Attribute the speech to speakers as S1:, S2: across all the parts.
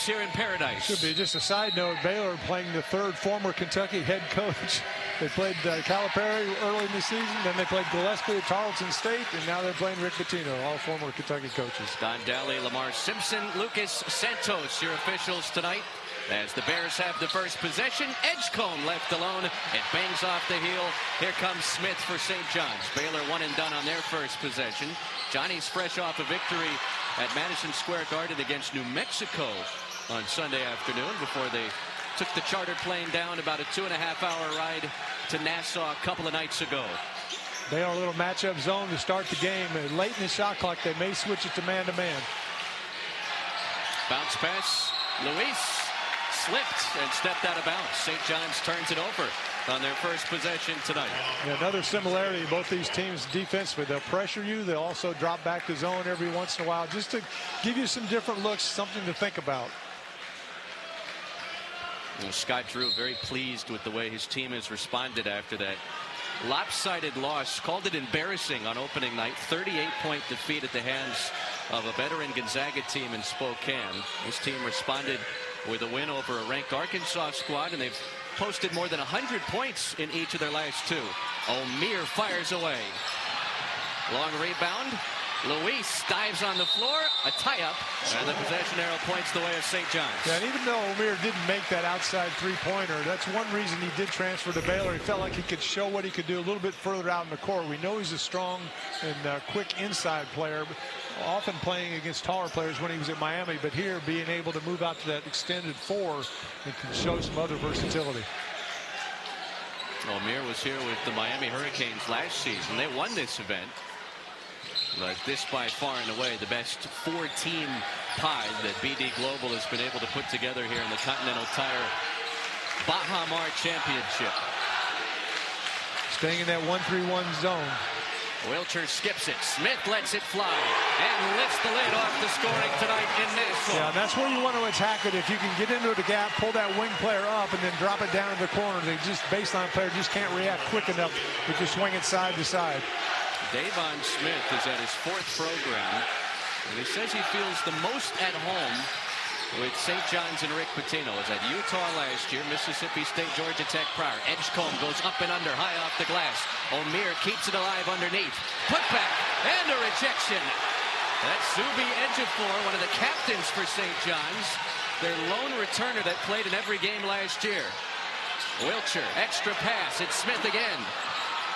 S1: playoffs here in Paradise.
S2: Should be. Just a side note, Baylor playing the third former Kentucky head coach. They played Calipari early in the season, then they played Gillespie at Tarleton State, and now they're playing Rick Pitino, all former Kentucky coaches.
S1: Don Daly, Lamar Simpson, Lucas Santos, your officials tonight. As the Bears have the first possession, Edgecombe left alone. It bangs off the heel. Here comes Smith for St. John's. Baylor one and done on their first possession. Johnny's fresh off a victory at Madison Square Garden against New Mexico on Sunday afternoon before they took the chartered plane down about a 2.5-hour ride to Nassau a couple of nights ago.
S2: They are a little matchup zone to start the game. Late in the shot clock, they may switch it to man-to-man.
S1: Bounce pass. Luis slipped and stepped out of bounds. St. John's turns it over on their first possession tonight.
S2: Yeah, another similarity, both these teams defensively. They'll pressure you. They'll also drop back to zone every once in a while just to give you some different looks, something to think about.
S1: Scott Drew very pleased with the way his team has responded after that lopsided loss. Called it embarrassing on opening night. 38-point defeat at the hands of a veteran Gonzaga team in Spokane. His team responded with a win over a ranked Arkansas squad, and they've posted more than 100 points in each of their last two. O'Meara fires away. Long rebound. Luis dives on the floor, a tie-up, and the possession arrow points the way of St. John's.
S2: Yeah, and even though O'Meara didn't make that outside three-pointer, that's one reason he did transfer to Baylor. He felt like he could show what he could do a little bit further out in the court. We know he's a strong and quick inside player, but often playing against taller players when he was at Miami, but here being able to move out to that extended four and can show some other versatility.
S1: O'Meara was here with the Miami Hurricanes last season. They won this event. But this by far and away the best four-team pie that BD Global has been able to put together here in the Continental Tire Baha Mar Championship.
S2: Staying in that 1-3-1 zone.
S1: Wilcher skips it. Smith lets it fly and lifts the lid off the scoring tonight in Nassau.
S2: Yeah, that's where you want to attack it. If you can get into the gap, pull that wing player up, and then drop it down to the corner. They just baseline player just can't react quick enough to just swing it side to side.
S1: Davon Smith is at his fourth program, and he says he feels the most at home with St. John's and Rick Pitino. Was at Utah last year, Mississippi State, Georgia Tech prior. Edgecombe goes up and under, high off the glass. O'Meara keeps it alive underneath. Put back and a rejection. That's Zuby Ejiofor, one of the captains for St. John's. Their lone returner that played in every game last year. Wilcher, extra pass. It's Smith again.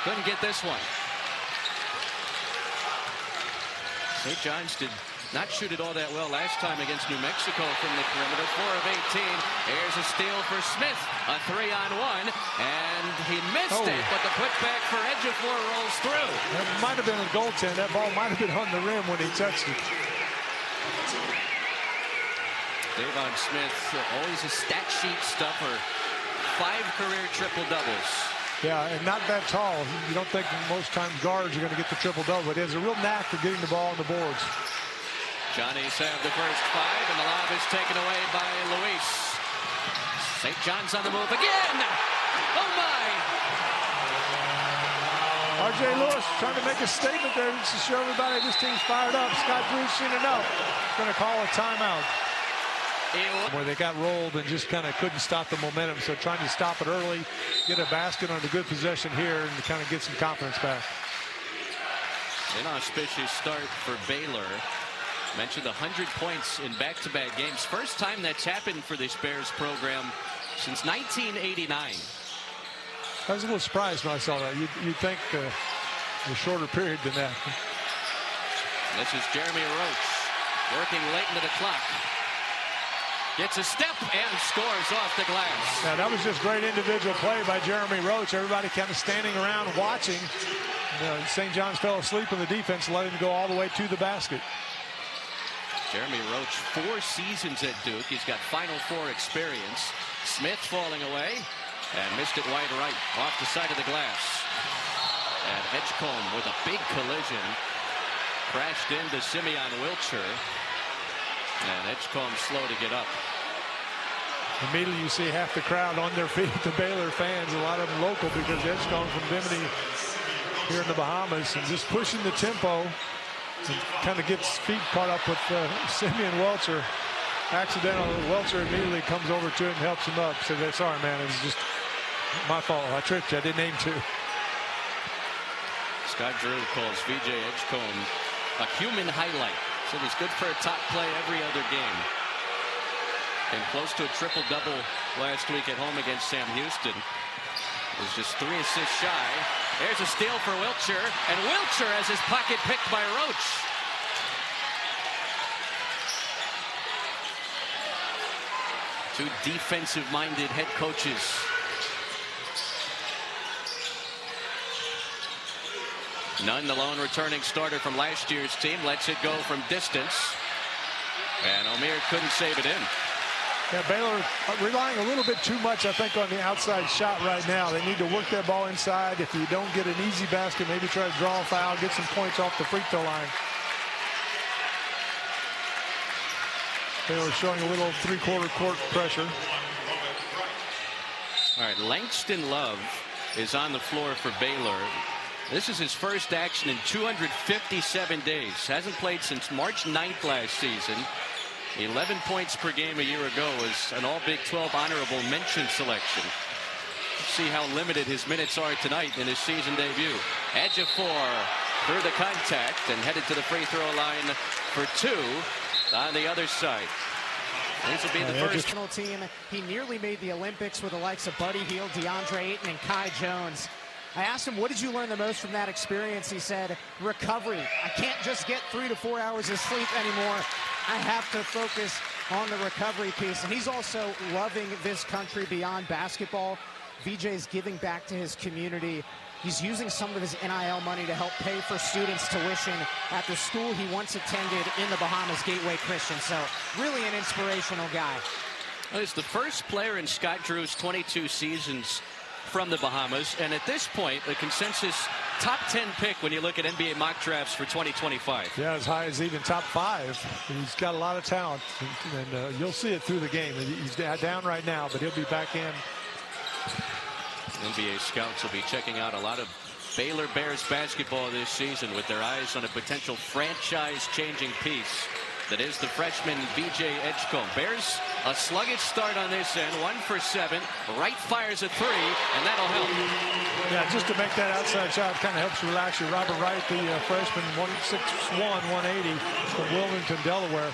S1: Couldn't get this one. St. John's did not shoot it all that well last time against New Mexico from the perimeter. 4 of 18. Here's a steal for Smith. A 3-on-1. And he missed it, but the putback for Ejiofor rolls through.
S2: That might have been a goaltend. That ball might have been on the rim when he touched it.
S1: Davon Smith, always a stat sheet stuffer. 5 career triple-doubles.
S2: Yeah, and not that tall. You don't think most times guards are going to get the triple-double, but he has a real knack for getting the ball on the boards.
S1: Johnny's have the first 5, and the lob is taken away by Luis. St. John's on the move again. Oh, my.
S2: R.J. Lewis trying to make a statement there to show everybody this team's fired up. Scott Drew's seen enough. Going to call a timeout. Where they got rolled and just kind of couldn't stop the momentum. So trying to stop it early, get a basket on a good possession here, and kind of get some confidence back.
S1: Inauspicious start for Baylor. Mentioned 100 points in back-to-back games. First time that's happened for this Bears program since 1989.
S2: I was a little surprised when I saw that. You'd think a shorter period than that.
S1: This is Jeremy Roach working late into the clock. Gets a step and scores off the glass.
S2: Yeah, that was just great individual play by Jeremy Roach. Everybody kind of standing around watching. St. John's fell asleep in the defense, let him go all the way to the basket.
S1: Jeremy Roach, 4 seasons at Duke. He's got Final Four experience. Smith falling away and missed it wide right off the side of the glass. And Edgecombe with a big collision crashed into Simeon Wilcher. And Edgecombe slow to get up.
S2: Immediately you see half the crowd on their feet, the Baylor fans, a lot of them local, because Edgecombe from Bimini here in the Bahamas, and just pushing the tempo and kind of gets feet caught up with Simeon Wilcher. accidental. Welcher immediately comes over to him, helps him up. Said, "Sorry, man, it's just my fault. I tripped you. I didn't aim to."
S1: Scott Drew calls VJ Edgecombe a human highlight. Said he's good for a top play every other game. Came close to a triple-double last week at home against Sam Houston. Was just 3 assists shy. There's a steal for Wilcher, and Wilcher has his pocket picked by Roach. Two defensive-minded head coaches. Nunn, the lone returning starter from last year's team, lets it go from distance. And Omier couldn't save it in.
S2: Yeah, Baylor relying a little bit too much, I think, on the outside shot right now. They need to work that ball inside. If you don't get an easy basket, maybe try to draw a foul, get some points off the free throw line. Baylor showing a little three-quarter court pressure.
S1: All right, Langston Love is on the floor for Baylor. This is his first action in 257 days. Hasn't played since March 9th last season. 11 points per game a year ago, was an all Big 12 honorable mention selection. Let's see how limited his minutes are tonight in his season debut. Ejiofor through the contact and headed to the free throw line for 2 on the other side. This will be the first
S3: team. He nearly made the Olympics with the likes of Buddy Hield, DeAndre Ayton, and Kai Jones. I asked him, what did you learn the most from that experience? He said, recovery. I can't just get 3 to 4 hours of sleep anymore. I have to focus on the recovery piece. And he's also loving this country beyond basketball. VJ's giving back to his community. He's using some of his NIL money to help pay for students' tuition at the school he once attended in the Bahamas, Gateway Christian. So really an inspirational guy.
S1: Well, he's the first player in Scott Drew's 22 seasons from the Bahamas, and at this point the consensus top 10 pick when you look at NBA mock drafts for 2025.
S2: Yeah, as high as even top 5. He's got a lot of talent, and you'll see it through the game. He's down right now, but he'll be back in.
S1: NBA scouts will be checking out a lot of Baylor Bears basketball this season with their eyes on a potential franchise-changing piece that is the freshman VJ Edgecombe. Bears a sluggish start on this end, 1 for 7. Wright fires a 3, and that'll help.
S2: Yeah, just to make that outside shot kind of helps relax you. Robert Wright, the freshman, 6'1", 180 from Wilmington, Delaware.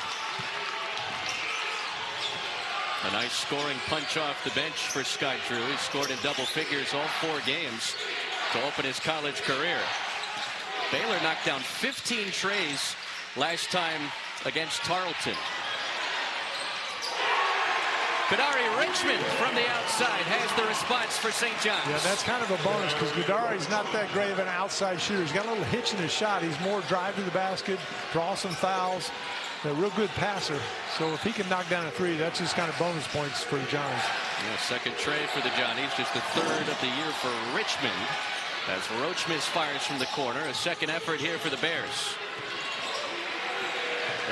S1: A nice scoring punch off the bench for Scott Drew. He scored in double figures all 4 games to open his college career. Baylor knocked down 15 trays last time against Tarleton. Kadari Richmond from the outside has the response for St. John's.
S2: Yeah, that's kind of a bonus because Kadari's not that great of an outside shooter. He's got a little hitch in his shot. He's more drive to the basket, draw some fouls. A real good passer. So if he can knock down a 3, that's just kind of bonus points for the Johnnies.
S1: Yeah, second tray for the Johnnies, just the 3rd of the year for Richmond. As Roach misfires from the corner, a second effort here for the Bears.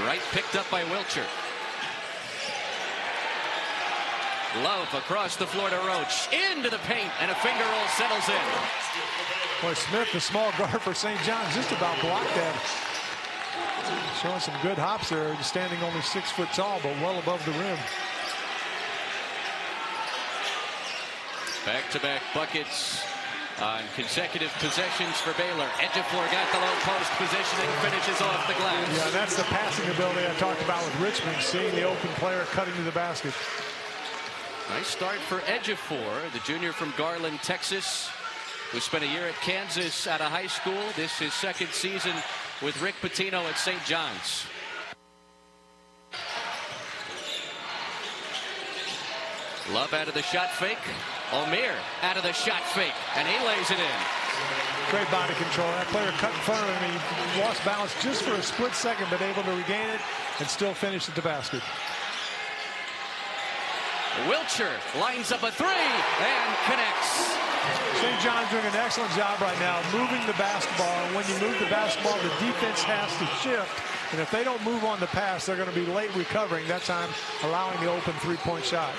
S1: Wright picked up by Wilcher. Love across the floor to Roach. Into the paint, and a finger roll settles in.
S2: Boy, Smith, the small guard for St. John's, just about blocked that. Showing some good hops there, standing only 6 foot tall, but well above the rim.
S1: Back-to-back buckets on consecutive possessions for Baylor. Ejiofor got the low post positioning, finishes off the glass.
S2: Yeah, that's the passing ability I talked about with Richmond, seeing the open player cutting to the basket.
S1: Nice start for Ejiofor, the junior from Garland, Texas, who spent a year at Kansas out of high school. This is his 2nd season with Rick Pitino at St. John's. Love out of the shot fake. Omier out of the shot fake, and he lays it in.
S2: Great body control. That player cut in front of him. He lost balance just for a split second, but able to regain it and still finish at the basket.
S1: Wilcher lines up a 3 and connects.
S2: St. John's doing an excellent job right now moving the basketball, and when you move the basketball, the defense has to shift, and if they don't move on the pass, they're going to be late recovering, that time allowing the open 3-point shot.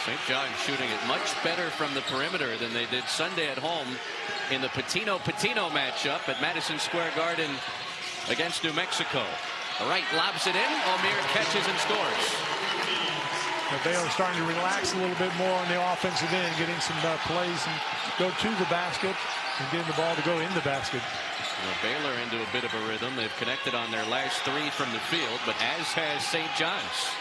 S1: St. John's shooting it much better from the perimeter than they did Sunday at home in the Pitino-Pitino matchup at Madison Square Garden against New Mexico. Wright lobs it in. Omier catches and scores.
S2: Baylor starting to relax a little bit more on the offensive end, getting some plays and go to the basket and getting the ball to go in the basket.
S1: Well, Baylor into a bit of a rhythm. They've connected on their last 3 from the field, but as has St. John's.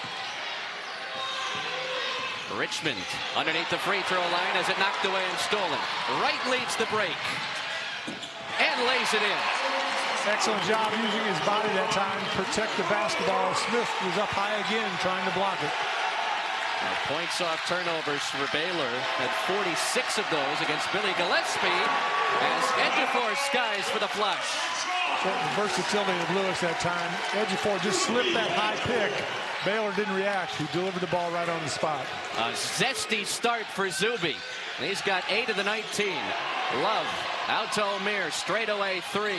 S1: Richmond underneath the free throw line as it knocked away and stolen. Wright leads the break and lays it in.
S2: Excellent job using his body that time to protect the basketball. Smith was up high again trying to block it.
S1: Now, points off turnovers for Baylor, had 46 of those against Billy Gillespie as Ejiofor skies for the flush.
S2: The versatility of Lewis that time. Ejiofor just slipped that high pick. Baylor didn't react. He delivered the ball right on the spot.
S1: A zesty start for Zuby. He's got 8 of the 19. Love out to O'Meara, straightaway 3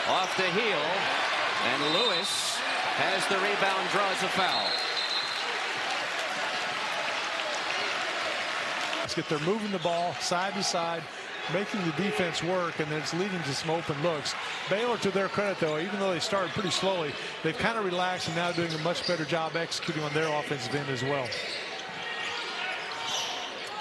S1: off the heel, and Lewis has the rebound, draws a foul.
S2: They're moving the ball side to side, making the defense work, and it's leading to some open looks. Baylor, to their credit, though, even though they started pretty slowly, they've kind of relaxed and now doing a much better job executing on their offensive end as well.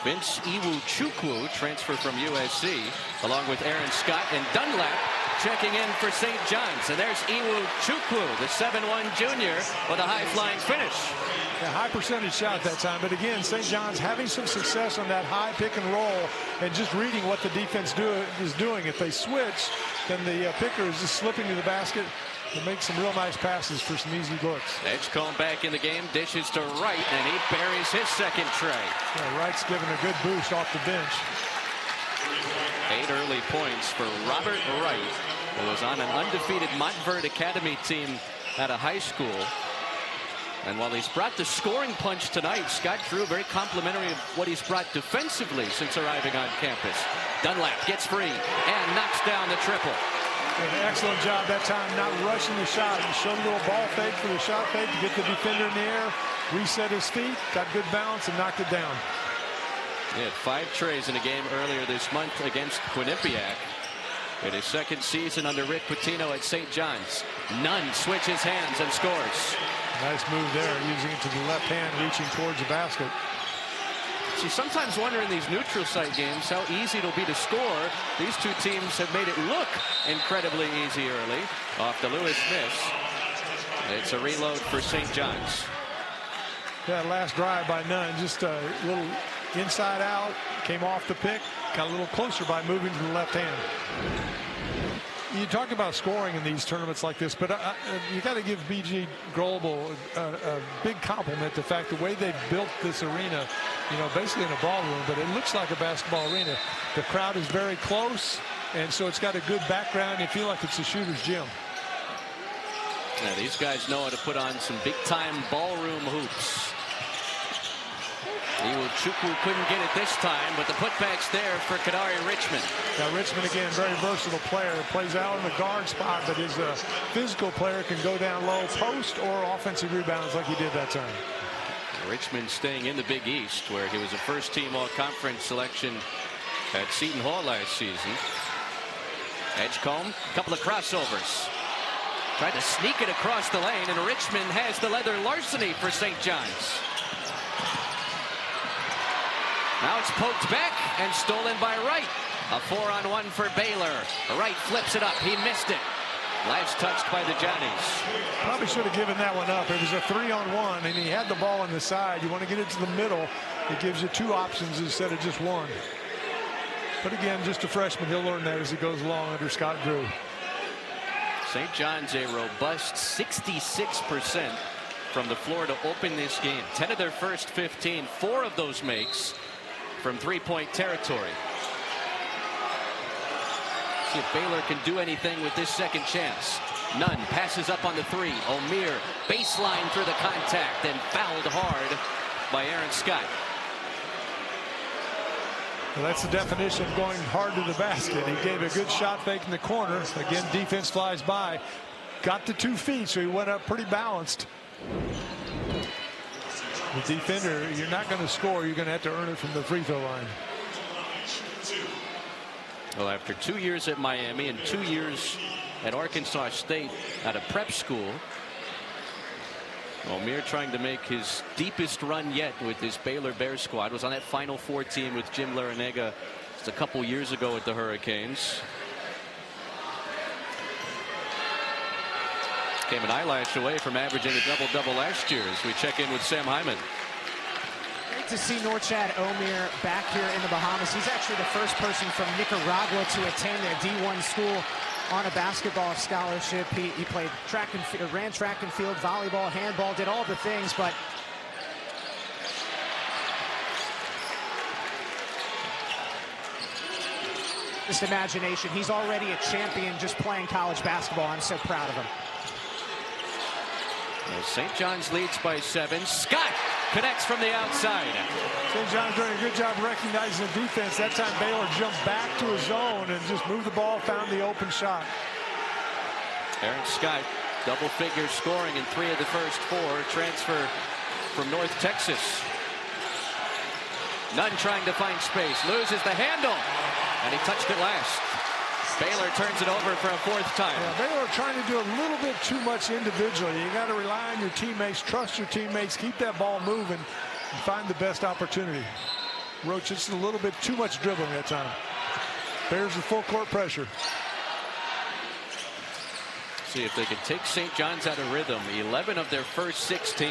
S1: Vince Iwu-Chukwu transfer from USC, along with Aaron Scott and Dunlap checking in for St. John's. And there's Iwu-Chukwu, the 7'1" junior, with a high-flying finish.
S2: A high percentage shot that time, but again, St. John's having some success on that high pick and roll and just reading what the defense is doing. If they switch, then the picker is just slipping to the basket and make some real nice passes for some easy looks.
S1: Edgecombe back in the game, dishes to Wright, and he buries his second tray.
S2: Yeah, Wright's giving a good boost off the bench.
S1: 8 early points for Robert Wright, who was on an undefeated Montverde Academy team at a high school. And while he's brought the scoring punch tonight, Scott Drew very complimentary of what he's brought defensively since arriving on campus. Dunlap gets free and knocks down the triple.
S2: An excellent job that time, not rushing the shot. He showed a little ball fake for the shot fake to get the defender in the air, reset his feet, got good balance, and knocked it down.
S1: He had 5 trays in a game earlier this month against Quinnipiac. In his second season under Rick Pitino at St. John's, Nunn switches hands and scores.
S2: Nice move there, using it to the left hand, reaching towards the basket.
S1: So you sometimes wonder in these neutral site games how easy it'll be to score. These two teams have made it look incredibly easy early. Off the Lewis miss. It's a reload for St. John's.
S2: That last drive by Nunn, just a little inside out, came off the pick, got a little closer by moving to the left hand. You talk about scoring in these tournaments like this, but you got to give BG Global a big compliment. The fact the way they've built this arena, you know, basically in a ballroom, but it looks like a basketball arena. The crowd is very close, and so it's got a good background. You feel like it's a shooter's gym.
S1: Yeah, these guys know how to put on some big-time ballroom hoops. Iwu-Chukwu couldn't get it this time, but the putback's there for Kadari Richmond.
S2: Now Richmond, again, very versatile player. Plays out in the guard spot, but his physical player can go down low, post or offensive rebounds like he did that time.
S1: Richmond staying in the Big East, where he was a first-team all-conference selection at Seton Hall last season. Edgecombe, a couple of crossovers. Tried to sneak it across the lane, and Richmond has the leather larceny for St. John's. Now it's poked back and stolen by Wright. A 4-on-1 for Baylor. Wright flips it up. He missed it. Last touched by the Johnnies.
S2: Probably should have given that one up. It was a 3-on-1, and he had the ball on the side. You want to get it to the middle. It gives you 2 options instead of just 1. But again, just a freshman. He'll learn that as he goes along under Scott Drew.
S1: St. John's a robust 66% from the floor to open this game. 10 of their first 15. 4 of those makes from 3-point territory. See if Baylor can do anything with this second chance. Nunn passes up on the 3. O'Meara baseline through the contact and fouled hard by Aaron Scott.
S2: Well, that's the definition of going hard to the basket. He gave a good shot fake in the corner. Again, defense flies by. Got to 2 feet, so he went up pretty balanced. The defender, you're not going to score. You're going to have to earn it from the free throw line.
S1: Well, after 2 years at Miami and 2 years at Arkansas State at a prep school, O'Meara trying to make his deepest run yet with this Baylor Bears squad. Was on that Final Four team with Jim Larrañaga just a couple years ago with the Hurricanes. Came an eyelash away from averaging a double-double last year as we check in with Sam Hyman.
S3: Great to see Norchad O'Meara back here in the Bahamas. He's actually the first person from Nicaragua to attend a D1 school on a basketball scholarship. He played ran track and field, volleyball, handball, did all the things, but just imagination. He's already a champion just playing college basketball. I'm so proud of him.
S1: St. John's leads by 7. Scott connects from the outside.
S2: St. John's doing a good job recognizing the defense. That time Baylor jumped back to his zone and just moved the ball, found the open shot.
S1: Aaron Scott, double figure scoring in 3 of the first 4. Transfer from North Texas. Nunn trying to find space, loses the handle, and he touched it last. Baylor turns it over for a 4th time.
S2: Yeah, Baylor trying to do a little bit too much individually. You got to rely on your teammates, trust your teammates, keep that ball moving, and find the best opportunity. Roach, just a little bit too much dribbling that time. Bears with full court pressure.
S1: See if they can take St. John's out of rhythm. 11 of their first 16.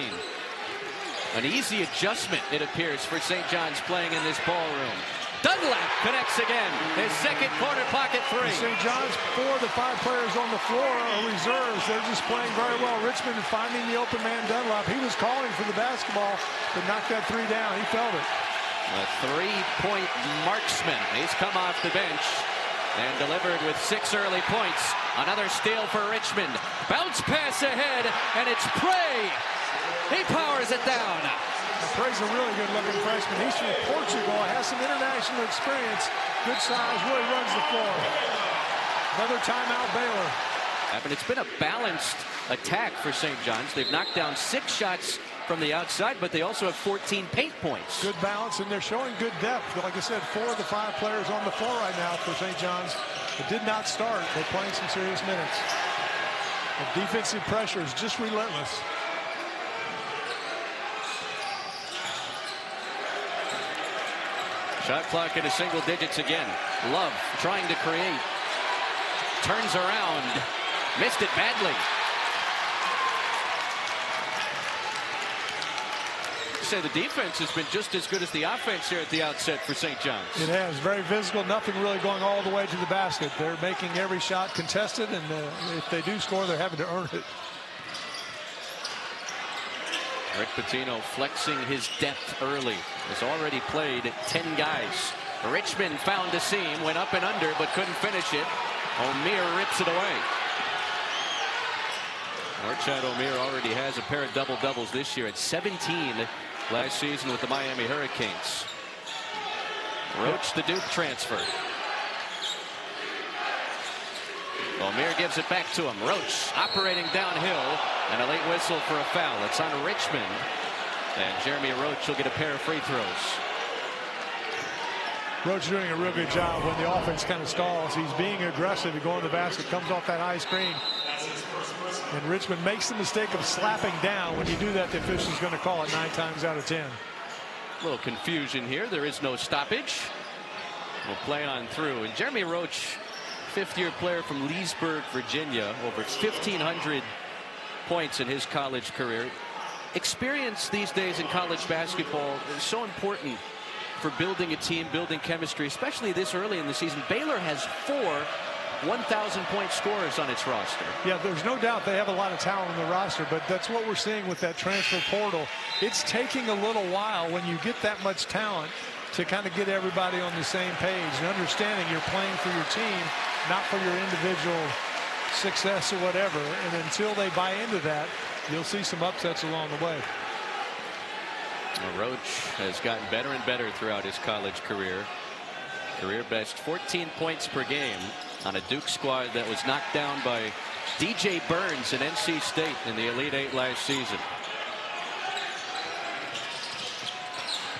S1: An easy adjustment, it appears, for St. John's playing in this ballroom. Dunlap connects again. His second corner pocket 3.
S2: St. John's 4 of the 5 players on the floor are reserves. They're just playing very well. Richmond is finding the open man Dunlap. He was calling for the basketball, but knocked that 3 down. He felt it.
S1: A 3-point marksman. He's come off the bench and delivered with 6 early points. Another steal for Richmond. Bounce pass ahead, and it's Prey. He powers it down.
S2: Prey's a really good-looking freshman. He's from Portugal, has some international experience. Good size, really runs the floor. Another timeout, Baylor.
S1: But it's been a balanced attack for St. John's. They've knocked down 6 shots from the outside, but they also have 14 paint points.
S2: Good balance, and they're showing good depth. Like I said, 4 of the 5 players on the floor right now for St. John's. It did not start. They're playing some serious minutes. The defensive pressure is just relentless.
S1: Shot clock into single digits again. Love trying to create. Turns around. Missed it badly. Say the defense has been just as good as the offense here at the outset for St. John's.
S2: It has. Very physical. Nothing really going all the way to the basket. They're making every shot contested, and if they do score, they're having to earn it.
S1: Rick Pitino flexing his depth early. Has already played 10 guys. Richmond found a seam, went up and under, but couldn't finish it. O'Meara rips it away. Norchad O'Meara already has a pair of double-doubles this year at 17 last season with the Miami Hurricanes. Roach, the Duke transfer. O'Meara gives it back to him. Roach operating downhill, and a late whistle for a foul. It's on Richmond, and Jeremy Roach will get a pair of free throws.
S2: Roach doing a real good job when the offense kind of stalls. He's being aggressive. He goes to the basket, comes off that high screen. And Richmond makes the mistake of slapping down. When you do that, the official's going to call it 9 times out of 10.
S1: A little confusion here. There is no stoppage. We'll play on through. And Jeremy Roach, 5th-year player from Leesburg, Virginia, over 1,500 points in his college career. Experience these days in college basketball is so important for building a team, building chemistry, especially this early in the season. Baylor has 4 1,000-point scorers on its roster.
S2: Yeah, there's no doubt they have a lot of talent on the roster, but that's what we're seeing with that transfer portal. It's taking a little while when you get that much talent to kind of get everybody on the same page and understanding you're playing for your team, not for your individual success or whatever. And until they buy into that, you'll see some upsets along the way.
S1: Roach has gotten better and better throughout his college career. Career best 14 points per game on a Duke squad that was knocked down by DJ Burns at NC State in the Elite 8 last season.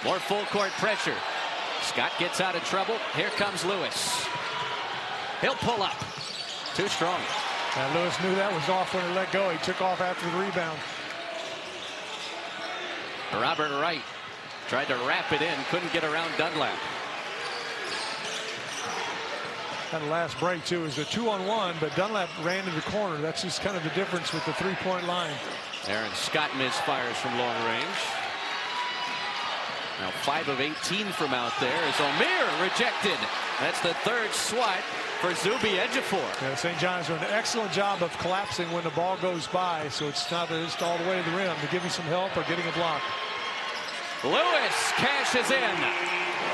S1: More full court pressure. Scott gets out of trouble. Here comes Lewis. He'll pull up. Too strong.
S2: And Lewis knew that was off when he let go. He took off after the rebound.
S1: Robert Wright tried to wrap it in, couldn't get around Dunlap.
S2: That last break too is a 2-on-1, but Dunlap ran to the corner. That's just kind of the difference with the three-point line.
S1: Aaron Scott misfires from long range. Now 5 of 18 from out there is O'Meara rejected. That's the third swat for Zuby Ejiofor.
S2: Yeah, St. John's doing an excellent job of collapsing when the ball goes by, so it's not just all the way to the rim to give you some help or getting a block.
S1: Lewis cashes in.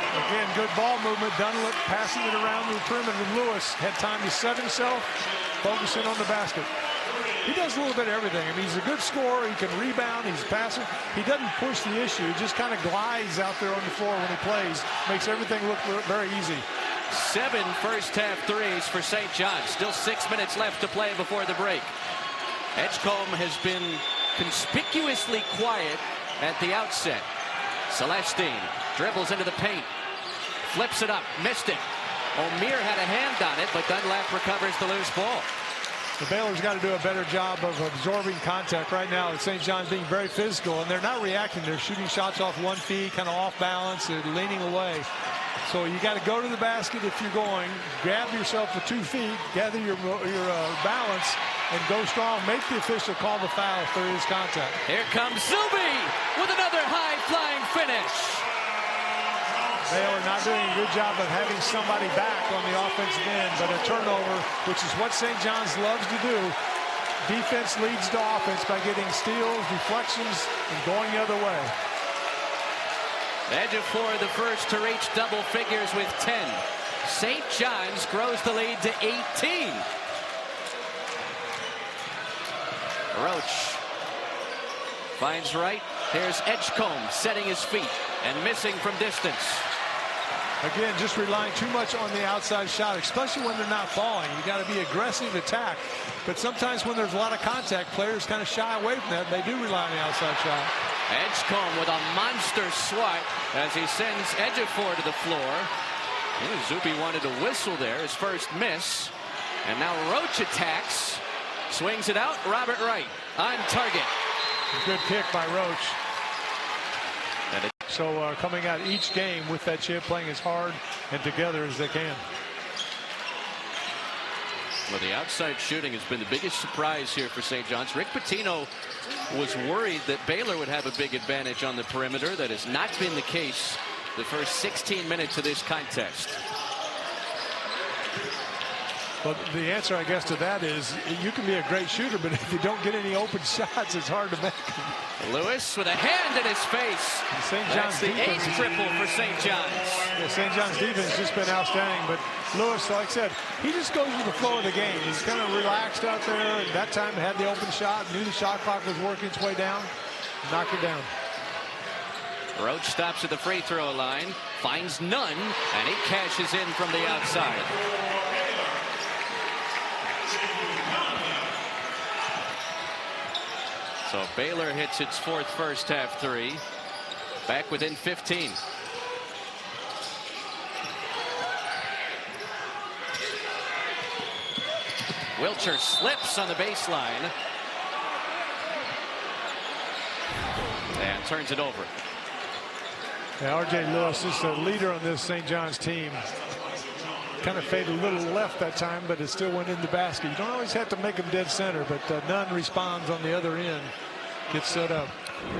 S2: Again, good ball movement. Dunlap passing it around the perimeter. Lewis had time to set himself, focusing on the basket. He does a little bit of everything. I mean, he's a good scorer. He can rebound. He's passing. He doesn't push the issue. He just kind of glides out there on the floor when he plays. Makes everything look very easy.
S1: 7 first-half threes for St. John's. Still 6 minutes left to play before the break. Edgecombe has been conspicuously quiet at the outset. Celestine dribbles into the paint. Flips it up. Missed it. O'Meara had a hand on it, but Dunlap recovers the loose ball.
S2: The Baylor's got to do a better job of absorbing contact right now. St. John's being very physical, and they're not reacting. They're shooting shots off one feet, kind of off balance. They're leaning away. So you got to go to the basket if you're going. Grab yourself with 2 feet, gather your balance, and go strong. Make the official call the foul if there is contact.
S1: Here comes Zuby with another high-flying finish.
S2: Baylor not doing a good job of having somebody back on the offensive end, but a turnover, which is what St. John's loves to do. Defense leads to offense by getting steals, deflections, and going the other way.
S1: Ejiofor the first to reach double figures with 10. St. John's grows the lead to 18. Roach finds Wright. Here's Edgecombe setting his feet and missing from distance.
S2: Again, just relying too much on the outside shot, especially when they're not falling. You got to be aggressive attack. But sometimes when there's a lot of contact, players kind of shy away from that. They do rely on the outside shot.
S1: Edgecombe with a monster swat as he sends Ejiofor to the floor. Zuby wanted to whistle there, his first miss. And now Roach attacks. Swings it out. Robert Wright on target.
S2: Good kick by Roach. So coming out each game with that chip, playing as hard and together as they can.
S1: Well, the outside shooting has been the biggest surprise here for St. John's. Rick Pitino was worried that Baylor would have a big advantage on the perimeter. That has not been the case the first 16 minutes of this contest.
S2: Well, the answer, I guess, to that is you can be a great shooter, but if you don't get any open shots, it's hard to make them.
S1: Lewis with a hand in his face. That's the 8th triple for St. John's.
S2: Yeah, St. John's defense has just been outstanding, but Lewis, like I said, he just goes with the flow of the game. He's kind of relaxed out there, and that time had the open shot, knew the shot clock was working its way down, knocked it down.
S1: Roach stops at the free throw line, finds none, and he cashes in from the outside. So Baylor hits its 4th first-half three. Back within 15. Wilcher slips on the baseline. And turns it over.
S2: Yeah, R.J. Lewis is the leader on this St. John's team. Kind of faded a little left that time, but it still went in the basket. You don't always have to make them dead center, but none responds on the other end. Gets set up.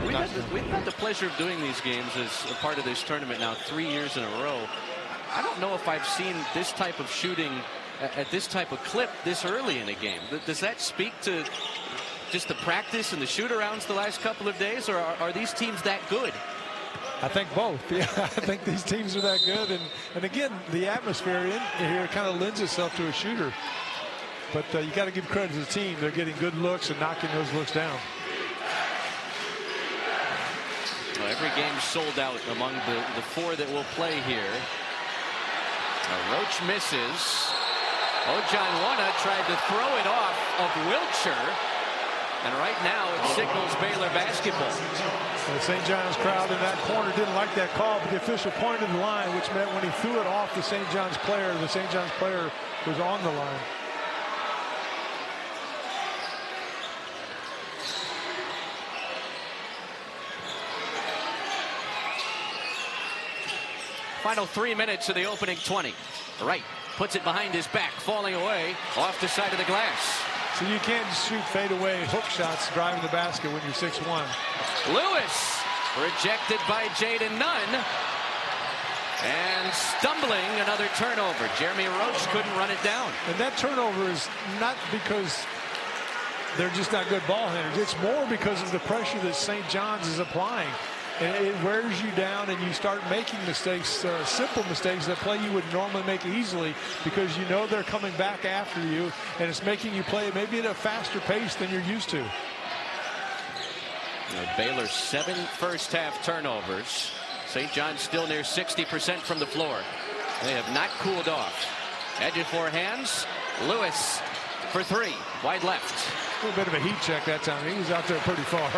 S1: We've had the pleasure of doing these games as a part of this tournament now 3 years in a row. I don't know if I've seen this type of shooting at this type of clip this early in a game. Does that speak to just the practice and the shoot-arounds the last couple of days, or are these teams that good?
S2: I think both. Yeah, I think these teams are that good. And again, the atmosphere in here kind of lends itself to a shooter. But you got to give credit to the team. They're getting good looks and knocking those looks down.
S1: Well, every game sold out among the 4 that will play here. Roach misses. Ojanwana tried to throw it off of Wilcher. And right now it signals Baylor basketball.
S2: The St. John's crowd in that corner didn't like that call, but the official pointed the line, which meant when he threw it off the St. John's player was on the line.
S1: Final 3 minutes of the opening 20. Wright puts it behind his back, falling away off the side of the glass.
S2: So you can't shoot fadeaway hook shots driving the basket when you're 6'1".
S1: Lewis rejected by Jaden Nunn. And stumbling, another turnover. Jeremy Roach couldn't run it down.
S2: And that turnover is not because they're just not good ball handlers. It's more because of the pressure that St. John's is applying. And it wears you down, and you start making mistakes, simple mistakes that play you would normally make easily, because you know they're coming back after you, and it's making you play maybe at a faster pace than you're used to.
S1: Baylor's 7 first-half turnovers. St. John's still near 60% from the floor. They have not cooled off. Ejiofor hands. Lewis for 3. Wide left.
S2: A little bit of a heat check that time. He was out there pretty far.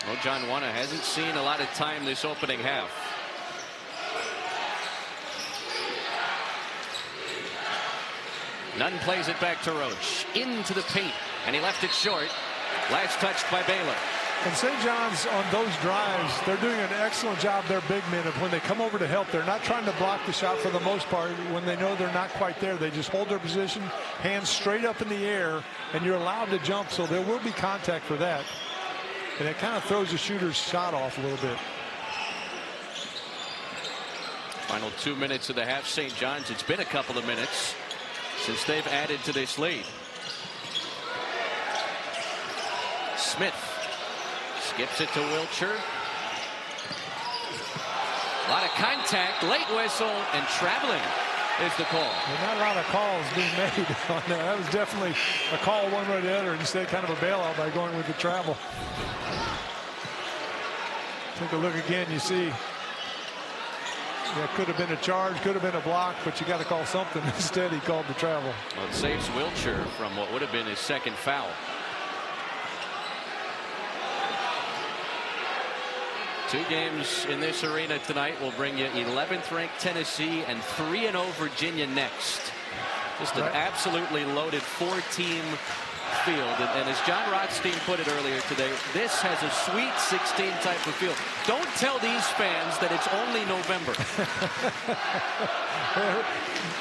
S1: Well, John Wanna hasn't seen a lot of time this opening half. Nunn plays it back to Roach. Into the paint, and he left it short. Last touched by Baylor.
S2: And St. John's, on those drives, they're doing an excellent job, their big men, of when they come over to help, they're not trying to block the shot for the most part. When they know they're not quite there, they just hold their position, hands straight up in the air, and you're allowed to jump, so there will be contact for that. And it kind of throws the shooter's shot off a little bit.
S1: Final 2 minutes of the half. St. John's, it's been a couple of minutes since they've added to this lead. Smith skips it to Wilcher. A lot of contact, late whistle, and traveling is the call.
S2: Well, not a lot of calls being made on that. That was definitely a call one way or the other, instead kind of a bailout by going with the travel. Take a look again, you see. Yeah, could have been a charge, could have been a block, but you got to call something. Instead, he called the travel.
S1: Well, it saves Wilcher from what would have been his second foul. 2 games in this arena tonight will bring you 11th ranked Tennessee and 3-0 Virginia next. Just an absolutely loaded 4-team field. And as John Rothstein put it earlier today, this has a Sweet 16 type of field. Don't tell these fans that it's only November.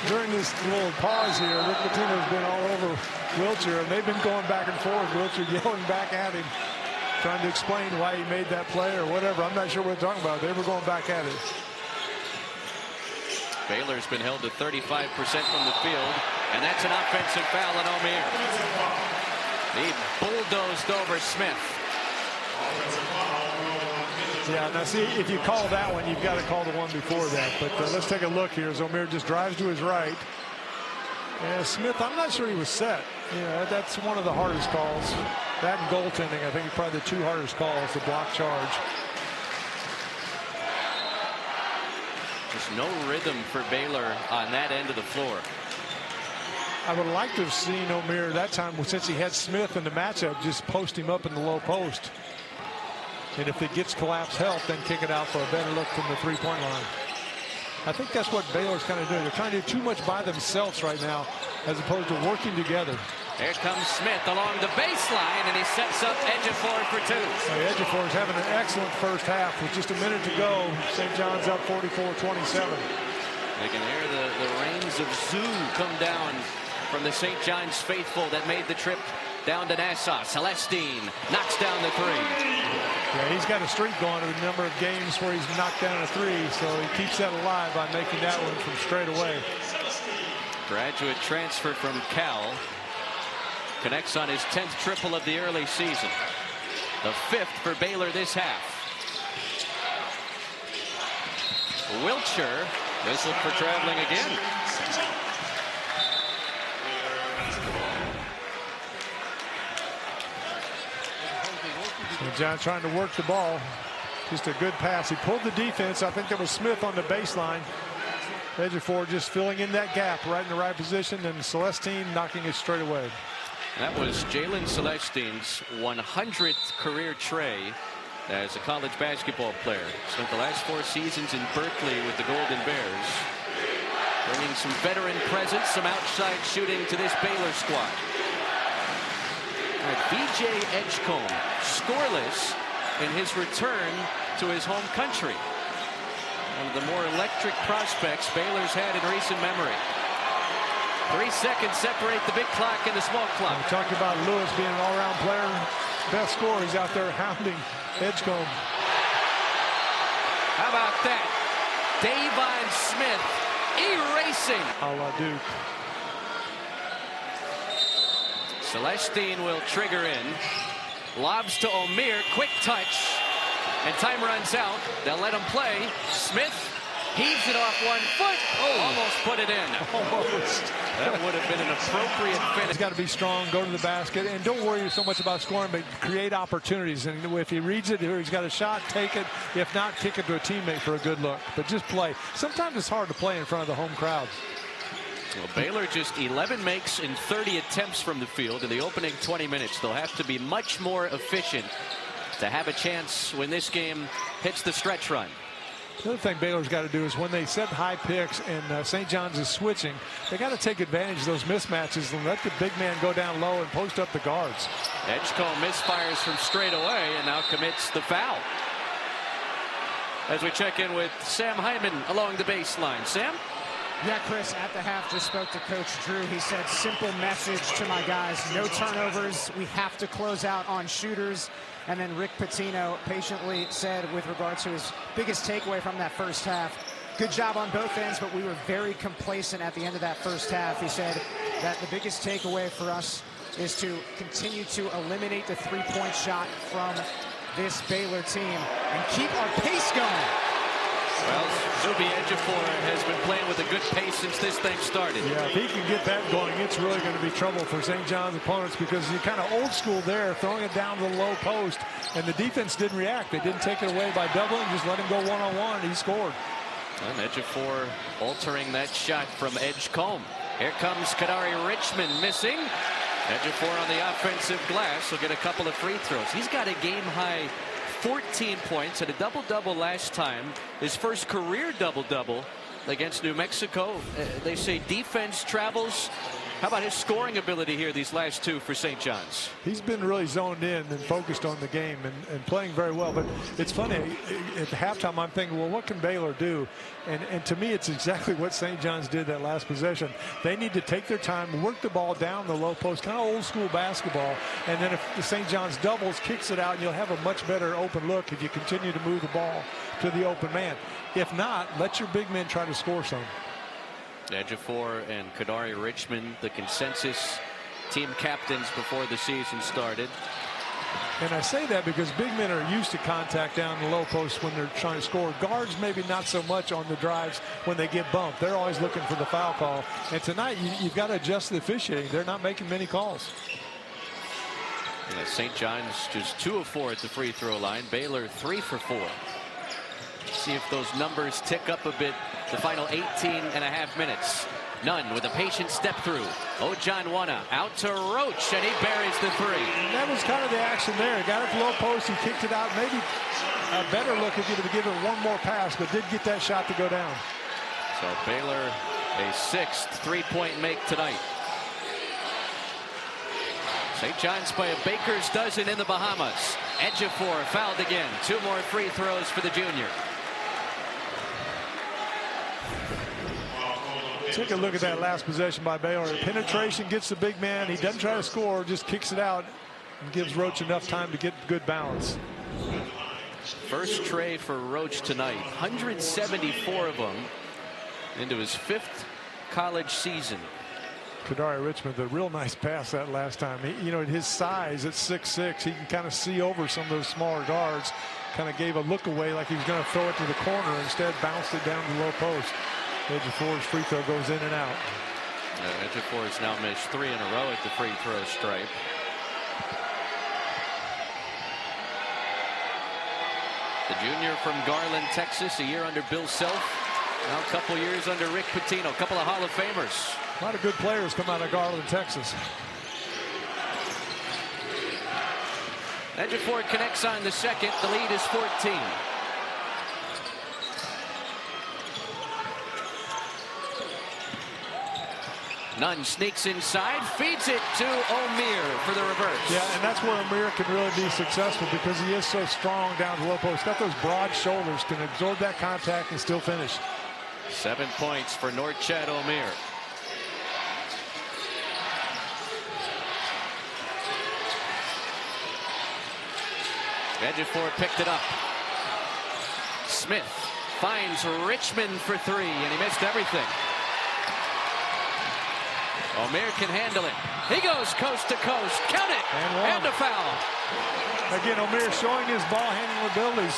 S2: During this little pause here, Rick Pitino's been all over Wilcher, and they've been going back and forth. Wilcher yelling back at him, trying to explain why he made that play or whatever. I'm not sure what they're talking about. They were going back at it.
S1: Baylor's been held to 35% from the field, and that's an offensive foul on Omier. He bulldozed over Smith.
S2: Yeah, now see, if you call that one, you've got to call the one before that. But let's take a look here as Omier just drives to his right. And Smith, I'm not sure he was set. Yeah, that's one of the hardest calls. That and goaltending, I think, are probably the 2 hardest calls, the block charge.
S1: There's no rhythm for Baylor on that end of the floor.
S2: I would like to have seen Omier that time, since he had Smith in the matchup, just post him up in the low post. And if it gets collapse help, then kick it out for a better look from the 3-point line. I think that's what Baylor's kind of doing. They're trying to do too much by themselves right now, as opposed to working together.
S1: Here comes Smith along the baseline, and he sets up Ejiofor for 2.
S2: Ejiofor is having an excellent first half. With just a minute to go, St. John's up 44-27.
S1: They can hear the rains of Zoo come down from the St. John's faithful that made the trip down to Nassau. Celestine knocks down the 3.
S2: Yeah, he's got a streak going of a number of games where he's knocked down a 3, so he keeps that alive by making that one from straight away.
S1: Graduate transfer from Cal. Connects on his 10th triple of the early season. The 5th for Baylor this half. Wilcher whistled for traveling again.
S2: John trying to work the ball. Just a good pass. He pulled the defense. I think that was Smith on the baseline. Ejiofor just filling in that gap right in the right position, and Celestine knocking it straight away.
S1: That was Jalen Celestine's 100th career tray as a college basketball player. Spent the last 4 seasons in Berkeley with the Golden Bears, bringing some veteran presence, some outside shooting to this Baylor squad. B.J. Edgecombe, scoreless in his return to his home country. One of the more electric prospects Baylor's had in recent memory. 3 seconds separate the big clock and the small clock.
S2: We talked about Lewis being an all-around player. Best scorer. He's out there hounding Edgecombe.
S1: How about that? Davon Smith erasing.
S2: A la Duke.
S1: Celestine will trigger in. Lobs to O'Meara. Quick touch. And time runs out. They'll let him play. Smith heaves it off 1 foot. Oh, almost put it in.
S2: Almost.
S1: That would have been an appropriate finish.
S2: He's got to be strong, go to the basket, and don't worry so much about scoring, but create opportunities. And if he reads it, he's got a shot, take it. If not, kick it to a teammate for a good look. But just play. Sometimes it's hard to play in front of the home crowds.
S1: Well, Baylor just 11 makes in 30 attempts from the field in the opening 20 minutes. They'll have to be much more efficient to have a chance when this game hits the stretch run.
S2: The other thing Baylor's got to do is when they set high picks and St. John's is switching, they got to take advantage of those mismatches and let the big man go down low and post up the guards.
S1: Edgecombe misfires from straight away and now commits the foul. As we check in with Sam Hyman along the baseline. Sam?
S3: Yeah, Chris, at the half just spoke to Coach Drew. He said, simple message to my guys, no turnovers. We have to close out on shooters. And then Rick Pitino patiently said with regard to his biggest takeaway from that first half, good job on both ends, but we were very complacent at the end of that first half. He said that the biggest takeaway for us is to continue to eliminate the three-point shot from this Baylor team and keep our pace going.
S1: Well, Zuby Ejiofor has been playing with a good pace since this thing started.
S2: Yeah, if he can get that going, it's really going to be trouble for St. John's opponents because you're kind of old school there, throwing it down to the low post, and the defense didn't react. They didn't take it away by doubling, just let him go one-on-one. He scored.
S1: And Ejiofor altering that shot from Edgecombe. Here comes Kadari Richmond missing. Ejiofor on the offensive glass will get a couple of free throws. He's got a game-high 14 points and a double-double last time. His first career double-double against New Mexico. They say defense travels. How about his scoring ability here these last two for St. John's?
S2: He's been really zoned in and focused on the game and playing very well. But it's funny, at the halftime I'm thinking, well, what can Baylor do? And to me, it's exactly what St. John's did that last possession. They need to take their time, work the ball down the low post, kind of old school basketball. And then if the St. John's doubles, kicks it out, and you'll have a much better open look if you continue to move the ball to the open man. If not, let your big men try to score some.
S1: Ejiofor and Kadari Richmond, the consensus team captains before the season started.
S2: And I say that because big men are used to contact down the low post when they're trying to score. Guards maybe not so much on the drives when they get bumped. They're always looking for the foul call. And tonight you've got to adjust the officiating. They're not making many calls.
S1: Yeah, St. John's just 2 of 4 at the free throw line. Baylor 3 for 4. See if those numbers tick up a bit the final 18.5 minutes. Nunn with a patient step through. Ojanwana out to Roach, and he buries the three.
S2: And that was kind of the action there. He got it to low post, he kicked it out. Maybe a better look if you'd have given one more pass, but did get that shot to go down.
S1: So Baylor a 6th three-point make tonight. St. John's by a baker's dozen in the Bahamas. Ejiofor fouled again. 2 more free throws for the junior.
S2: Take a look at that last possession by Baylor. Penetration gets the big man. He doesn't try to score, just kicks it out and gives Roach enough time to get good balance.
S1: First tray for Roach tonight. 174 of them into his 5th college season.
S2: Kadari Richmond, a real nice pass that last time. He, you know, at his size at 6'6", he can kind of see over some of those smaller guards. Kind of gave a look away like he was going to throw it to the corner. Instead, bounced it down the low post. Ejiofor's free throw goes in and out.
S1: Ejiofor has now missed 3 in a row at the free throw stripe. The junior from Garland, Texas, a year under Bill Self. Now a couple years under Rick Pitino. A couple of Hall of Famers.
S2: A lot of good players come out of Garland, Texas.
S1: Ejiofor connects on the second. The lead is 14. Nunn sneaks inside, feeds it to O'Meara for the reverse.
S2: Yeah, and that's where O'Meara can really be successful because he is so strong down the low post. Got those broad shoulders, can absorb that contact and still finish.
S1: 7 points for Norchad O'Meara. Ejiofor picked it up. Smith finds Richmond for three, and he missed everything. O'Meara can handle it. He goes coast to coast. Count it. And a foul.
S2: Again, O'Meara showing his ball handling abilities.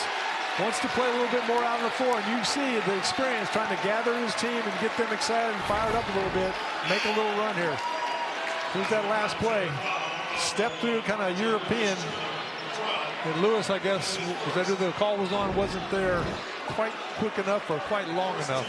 S2: Wants to play a little bit more out on the floor. And you see the experience trying to gather his team and get them excited and fired up a little bit. Make a little run here. Here's that last play. Step through kind of European. And Lewis, I guess, whether the call was on, wasn't there quite quick enough or quite long enough.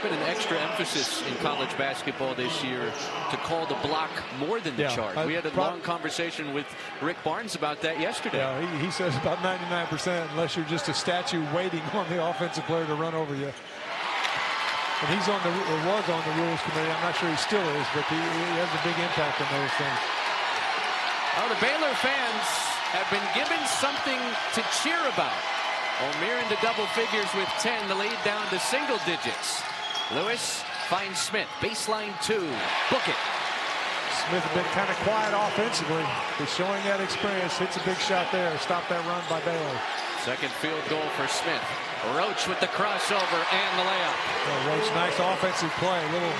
S1: Been an extra emphasis in college basketball this year to call the block more than the charge. We had a long conversation with Rick Barnes about that yesterday.
S2: Yeah, he says about 99% unless you're just a statue waiting on the offensive player to run over you. And he's on the, or was on the rules committee. I'm not sure he still is, but he has a big impact on those things.
S1: Oh, the Baylor fans have been given something to cheer about. O'Meara into double figures with 10, the lead down to single digits. Lewis finds Smith, baseline 2, book it.
S2: Smith has been kind of quiet offensively, but showing that experience, hits a big shot there, stop that run by Baylor.
S1: Second field goal for Smith. Roach with the crossover and the layup.
S2: Well, Roach, nice offensive play, a little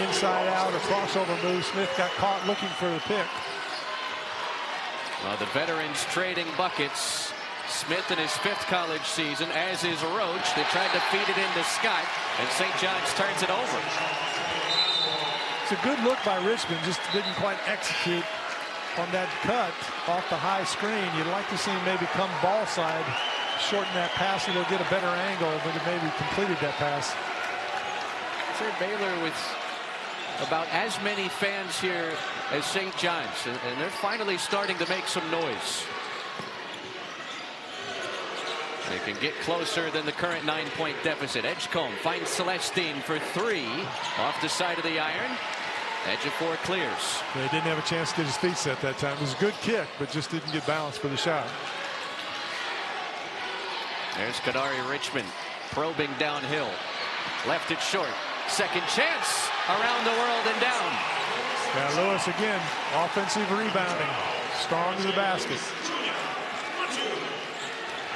S2: inside out, a crossover move. Smith got caught looking for the pick.
S1: Well, the veterans trading buckets. Smith in his 5th college season, as is Roach. They tried to feed it into Scott, and St. John's turns it over.
S2: It's a good look by Richmond, just didn't quite execute on that cut off the high screen. You'd like to see him maybe come ball side, shorten that pass, so they'll get a better angle, but it maybe completed that pass.
S1: Sir, Baylor with about as many fans here as St. John's, and they're finally starting to make some noise. They can get closer than the current 9-point deficit. Edgecombe finds Celestine for 3 off the side of the iron. Ejiofor clears.
S2: They didn't have a chance to get his feet set that time. It was a good kick, but just didn't get balance for the shot.
S1: There's Kadari Richmond probing downhill. Left it short. Second chance around the world and down.
S2: Yeah, Lewis again, offensive rebounding. Strong to the basket.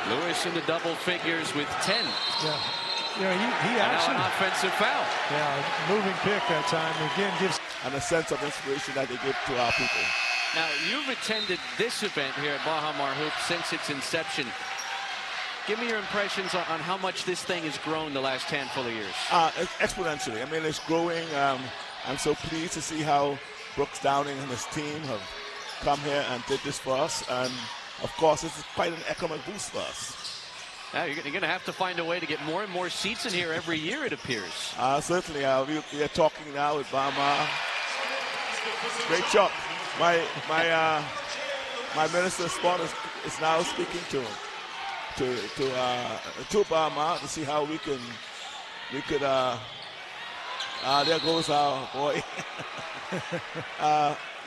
S1: Lewis into double figures with 10.
S2: Yeah, you know, he actually
S1: now an offensive foul.
S2: Yeah, moving pick that time. Again, gives
S4: and a sense of inspiration that they give to our people.
S1: Now, you've attended this event here at Baha Mar Hoop since its inception. Give me your impressions on how much this thing has grown the last handful of years.
S4: Exponentially. I mean, it's growing. I'm so pleased to see how Brooks Downing and his team have come here and did this for us. And of course, this is quite an economic boost for us.
S1: Now, you're going to have to find a way to get more and more seats in here every year, it appears.
S4: Certainly. We are talking now with Baha Mar. Great job. My minister of sport is now speaking to Baha Mar to see how we could. There goes our boy.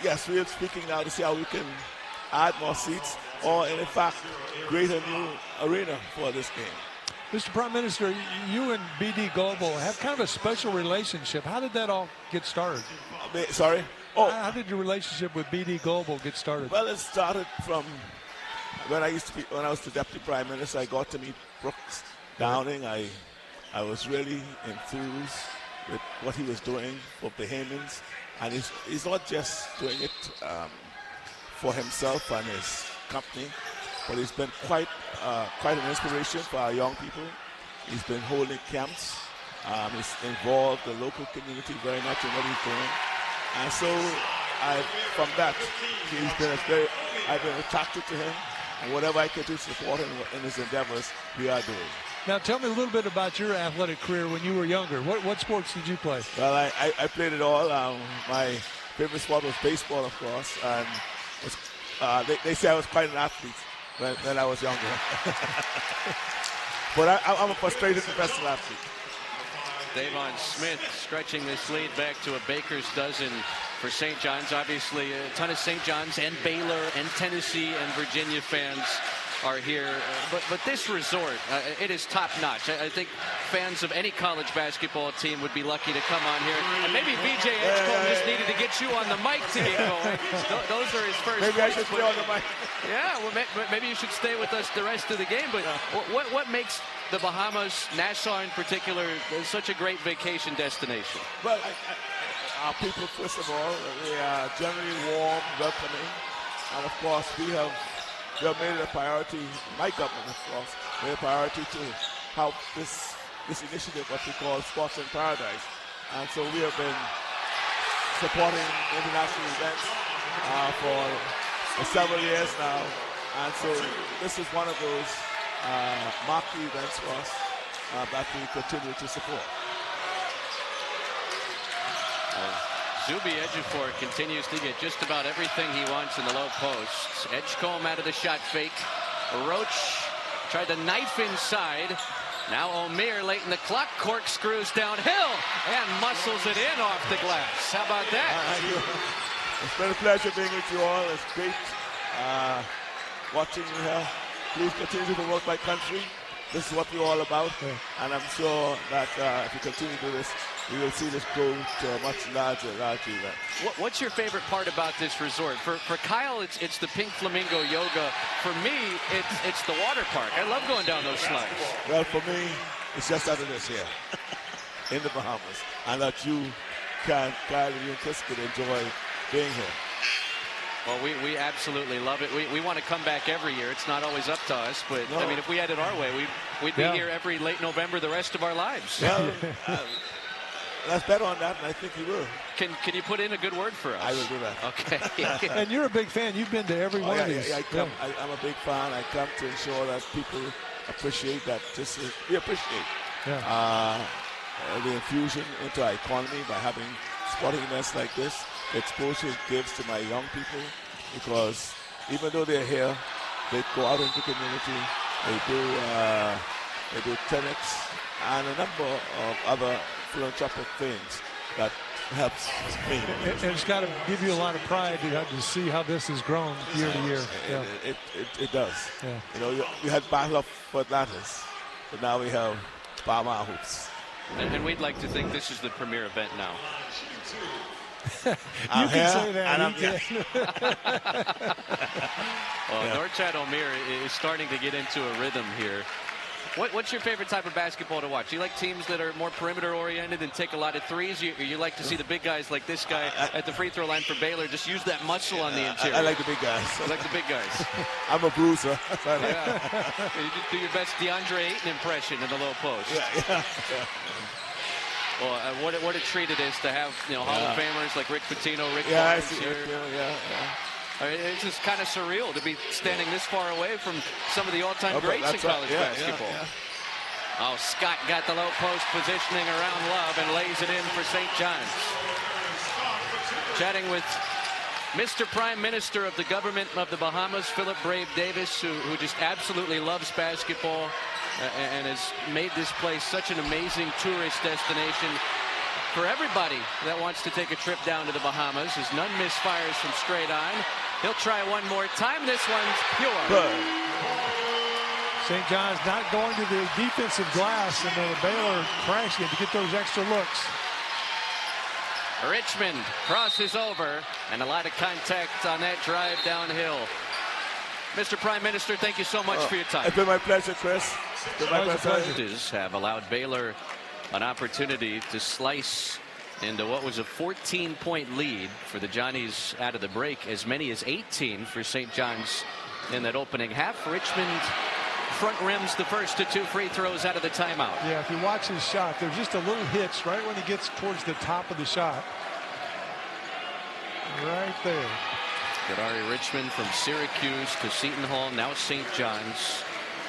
S4: Yes, we are speaking now to see how we can add more seats, or in fact, create a new arena for this game.
S2: Mr. Prime Minister, you and BD Global have kind of a special relationship. How did that all get started?
S4: Sorry? Oh,
S2: how did your relationship with BD Global get started?
S4: Well, it started from when I was the Deputy Prime Minister. I got to meet Brooks Downing. I was really enthused with what he was doing for Bahamians, and he's not just doing it for himself and his company, but he's been quite an inspiration for our young people. He's been holding camps. He's involved the local community very much in what he's doing, and so from that, I've been attracted to him, and whatever I can do to support him in his endeavors, we are doing.
S2: Now, tell me a little bit about your athletic career when you were younger. What sports did you play?
S4: Well, I played it all. My favorite sport was baseball, of course, and they say I was quite an athlete when I was younger. But I'm a frustrated professional athlete.
S1: Davon Smith stretching this lead back to a baker's dozen for St. John's. Obviously, a ton of St. John's and Baylor and Tennessee and Virginia fans are here. But this resort, it is top-notch. I think fans of any college basketball team would be lucky to come on here. And maybe VJ Edgecombe just needed to get you on the mic to get going. Those are his first
S4: Maybe I should stay on the mic.
S1: Yeah, well, maybe you should stay with us the rest of the game. But what makes the Bahamas, Nassau in particular, such a great vacation destination?
S4: Well, our people, first of all, they are generally warm, welcoming. And, of course, we have made it a priority, my government, of course, made a priority to help this initiative, what we call Sports in Paradise. And so we have been supporting international events for several years now. And so this is one of those marquee events for us that we continue to support.
S1: Zuby Ejiofor continues to get just about everything he wants in the low post. Edgecombe out of the shot fake. Roach tried to knife inside. Now O'Meara late in the clock corkscrews downhill and muscles it in off the glass. How about that?
S4: It's been a pleasure being with you all. It's great watching you here. Please continue to promote my country. This is what we're all about. And I'm sure that if we continue to do this, we will see this grow to a much larger event.
S1: What's your favorite part about this resort? For Kyle, it's the Pink Flamingo Yoga. For me, it's the water park. I love going down those slides.
S4: Well, for me, it's just that it is here in the Bahamas, and that you and Chris can enjoy being here.
S1: Well, we absolutely love it. We want to come back every year. It's not always up to us, but no. I mean, if we had it our way, we'd be here every late November the rest of our lives.
S4: Well, let's bet on that, and I think you will.
S1: Can you put in a good word for us?
S4: I will do that.
S1: Okay.
S2: And you're a big fan. You've been to every one of these.
S4: I'm a big fan. I come to ensure that people appreciate that. We appreciate the infusion into our economy by having sporting events like this. The exposure it gives to my young people, because even though they're here, they go out into the community. They do clinics and a number of other philanthropic things that helps me.
S2: And it's got to give you a lot of pride to see how this has grown year to year.
S4: It does.
S2: Yeah.
S4: You know, we had Battle of Fort Atlantis, but now we have Baha Mar hoops.
S1: And we'd like to think this is the premier event now.
S2: You can say that.
S1: Well, Norchad O'Meara is starting to get into a rhythm here. What's your favorite type of basketball to watch? You like teams that are more perimeter oriented and take a lot of threes? You like to see the big guys like this guy at the free throw line for Baylor just use that muscle on the interior?
S4: I like the big guys.
S1: I like the big guys.
S4: I'm a bruiser.
S1: You just do your best DeAndre Ayton impression in the low post. Well, what a treat it is to have Hall of Famers like Rick Pitino, Rick Barnes here. I mean, it's just kind of surreal to be standing this far away from some of the all-time greats in college basketball. Oh, Scott got the low post positioning around Love and lays it in for St. John's. Chatting with Mr. Prime Minister of the government of the Bahamas, Philip Brave Davis, who just absolutely loves basketball and has made this place such an amazing tourist destination for everybody that wants to take a trip down to the Bahamas, as none misfires from straight on. He'll try one more time. This one's pure.
S2: St. John's not going to the defensive glass, and the Baylor crashing to get those extra looks.
S1: Richmond crosses over, and a lot of contact on that drive downhill. Mr. Prime Minister, thank you so much for your time.
S4: It's been my pleasure, Chris. It's been my pleasure.
S1: Have allowed Baylor an opportunity to slice into what was a 14-point lead for the Johnnies out of the break, as many as 18 for St. John's in that opening half. Richmond front rims the first to two free throws out of the timeout.
S2: Yeah, if you watch his shot, there's just a little hitch right when he gets towards the top of the shot. Right there.
S1: Gadari Richmond from Syracuse to Seton Hall, now St. John's.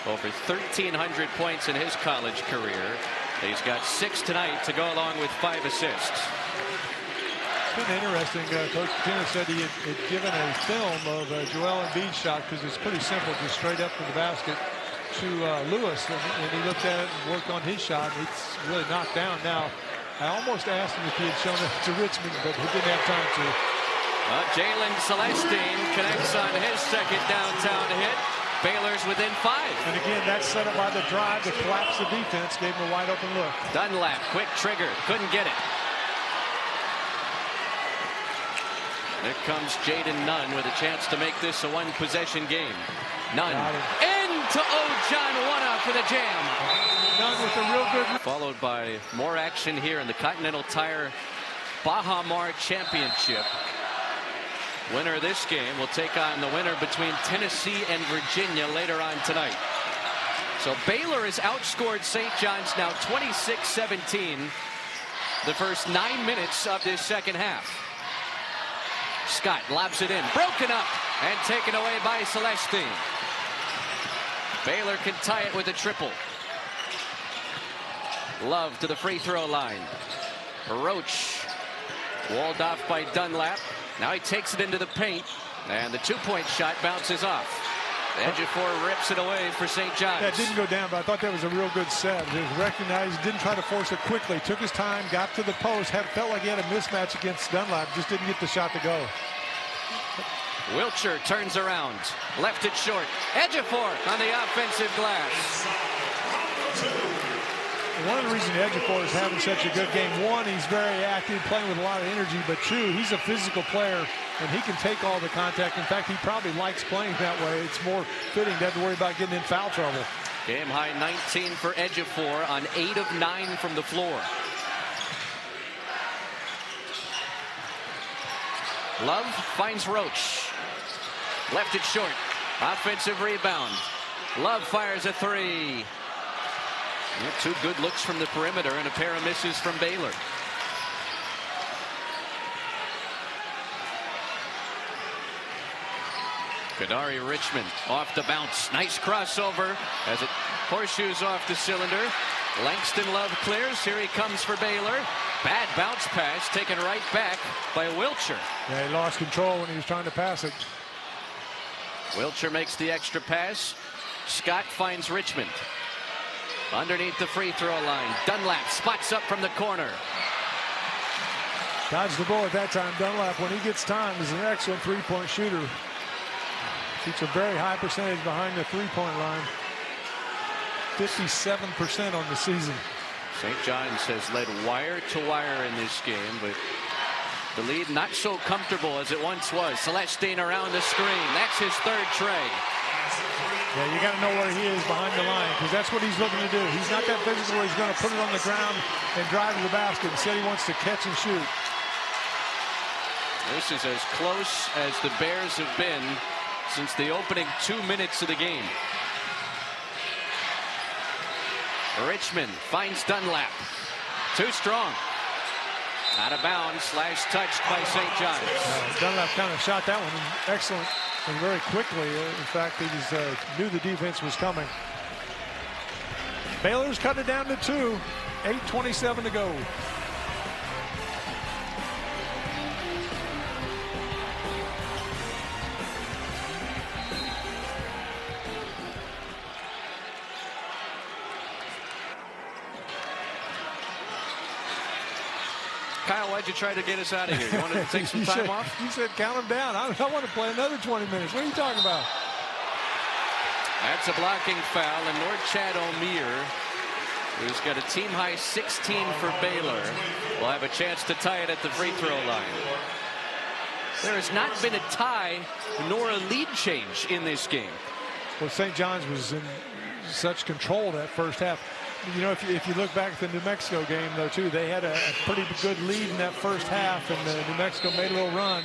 S1: Over 1,300 points in his college career. He's got 6 tonight to go along with 5 assists.
S2: It's been interesting. Coach Pitino said he had given a film of Joel Embiid's shot, because it's pretty simple, just straight up to the basket. to Lewis, and he looked at it and worked on his shot, and it's really knocked down. Now, I almost asked him if he had shown it to Richmond, but he didn't have time to.
S1: Jalen Celestine connects on his second downtown hit. Baylor's within 5.
S2: And again, that's set up by the drive to collapse the defense, gave him a wide open look.
S1: Dunlap, quick trigger, couldn't get it. There comes Jaden Nunn with a chance to make this a one-possession game. Nunn into Ojanwana for the jam.
S2: Nunn with a real good.
S1: Followed by more action here in the Continental Tire Baha Mar Championship. Winner of this game will take on the winner between Tennessee and Virginia later on tonight. So Baylor has outscored St. John's now 26-17 the first 9 minutes of this second half. Scott lobs it in, broken up and taken away by Celestine. Baylor can tie it with a triple. Love to the free throw line. Roach walled off by Dunlap. Now he takes it into the paint, and the two-point shot bounces off. Ejiofor rips it away for St. John's.
S2: That didn't go down, but I thought that was a real good set. He was recognized, didn't try to force it quickly, took his time, got to the post, felt like he had a mismatch against Dunlap, just didn't get the shot to go.
S1: Wilcher turns around, left it short. Ejiofor on the offensive glass.
S2: One of the reasons Ejiofor is having such a good game, one, he's very active, playing with a lot of energy, but two, he's a physical player, and he can take all the contact. In fact, he probably likes playing that way. It's more fitting to have to worry about getting in foul trouble.
S1: Game high 19 for Ejiofor on 8 of 9 from the floor. Love finds Roach. Left it short. Offensive rebound. Love fires a three. Two good looks from the perimeter and a pair of misses from Baylor. Kadari Richmond off the bounce. Nice crossover as it horseshoes off the cylinder. Langston Love clears. Here he comes for Baylor. Bad bounce pass taken right back by Wilcher.
S2: Yeah, he lost control when he was trying to pass it.
S1: Wilcher makes the extra pass. Scott finds Richmond. Underneath the free throw line. Dunlap spots up from the corner.
S2: Dodged the ball at that time. Dunlap, when he gets time, is an excellent three-point shooter. Shoots a very high percentage behind the three-point line. 57% on the season.
S1: St. John's has led wire to wire in this game, but the lead not so comfortable as it once was. Celestine around the screen. That's his third tray.
S2: Yeah, you got to know where he is behind the line, because that's what he's looking to do. He's not that physical where he's going to put it on the ground and drive to the basket. Instead, he wants to catch and shoot.
S1: This is as close as the Bears have been since the opening 2 minutes of the game. Richmond finds Dunlap. Too strong. Out of bounds, slash touched by St. John's.
S2: Dunlap kind of shot that one excellent and very quickly. In fact, he was, knew the defense was coming. Baylor's cut it down to 2. 8:27 to go.
S1: Kyle, why'd you try to get us out of here? You wanted to take some time off?
S2: You said count them down. I want to play another 20 minutes. What are you talking about?
S1: That's a blocking foul, and Norchad O'Meara, who's got a team-high 16 for Baylor, will have a chance to tie it at the free throw line. There has not been a tie nor a lead change in this game.
S2: Well, St. John's was in such control that first half. You know, if you look back at the New Mexico game, though, too, they had a pretty good lead in that first half, and New Mexico made a little run,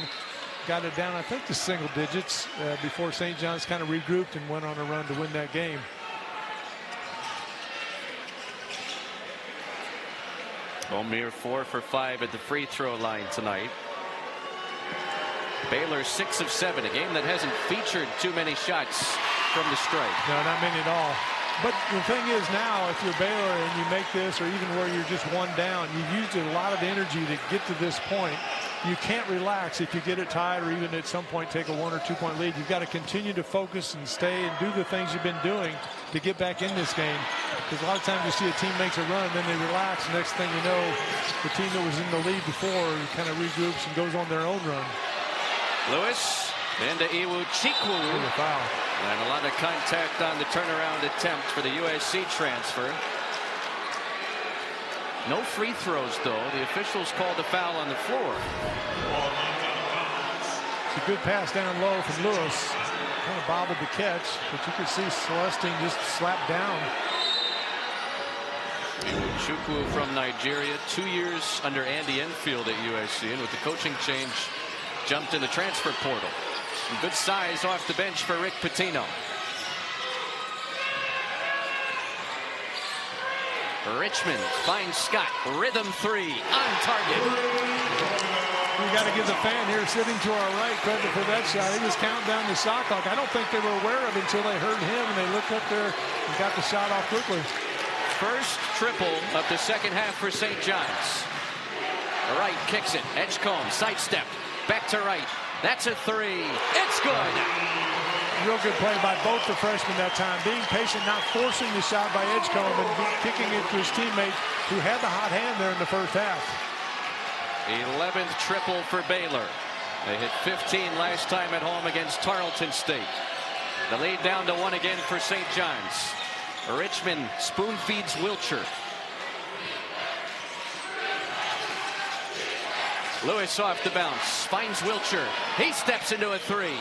S2: got it down, I think, to single digits before St. John's kind of regrouped and went on a run to win that game.
S1: O'Meara 4 for 5 at the free throw line tonight. Baylor 6 of 7, a game that hasn't featured too many shots from the stripe.
S2: No, not many at all. But the thing is now, if you're Baylor and you make this, or even where you're just one down, you've used a lot of energy to get to this point. you can't relax if you get it tied or even at some point take a 1 or 2 point lead. You've got to continue to focus and stay and do the things you've been doing to get back in this game. Because a lot of times you see a team makes a run, then they relax. Next thing you know, the team that was in the lead before kind of regroups and goes on their own run.
S1: Lewis into Iwu-Chukwu.
S2: Foul.
S1: And a lot of contact on the turnaround attempt for the USC transfer. No free throws, though. The officials called a foul on the floor.
S2: It's a good pass down low from Lewis. Kind of bobbled the catch, but you could see Celestine just slap down.
S1: Chukwu from Nigeria, 2 years under Andy Enfield at USC, and with the coaching change, jumped in the transfer portal. Some good size off the bench for Rick Pitino. Richmond finds Scott. Rhythm three on target.
S2: We got to give the fan here sitting to our right credit for that shot. He was counting down the shot clock. I don't think they were aware of it until they heard him and they looked up there and got the shot off quickly.
S1: First triple of the second half for St. John's. Wright kicks it. Edgecombe sidestep. Back to Wright. That's a three. It's good.
S2: Real good play by both the freshmen that time. Being patient, not forcing the shot by Edgecombe and kicking it to his teammate who had the hot hand there in the first half.
S1: 11th triple for Baylor. They hit 15 last time at home against Tarleton State. The lead down to 1 again for St. John's. Richmond spoon feeds Wiltshire. Lewis off the bounce. Finds Wiltshire. He steps into a three.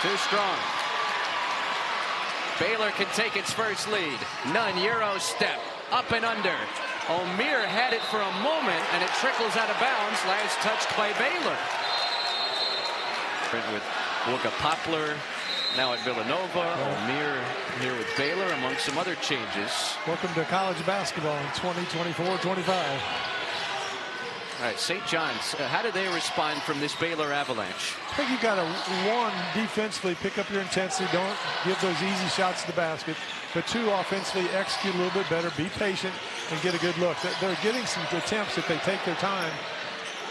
S1: Too strong. Baylor can take its first lead. Nunn, Euro step. Up and under. O'Meara had it for a moment, and it trickles out of bounds. Last touched by Baylor. With Wooka Poplar now at Villanova. O'Meara here with Baylor, among some other changes.
S2: Welcome to college basketball in 2024-25.
S1: All right, St. John's, how do they respond from this Baylor avalanche?
S2: I think you got to, one, defensively pick up your intensity. Don't give those easy shots to the basket. But two, offensively execute a little bit better. Be patient and get a good look. They're getting some attempts if they take their time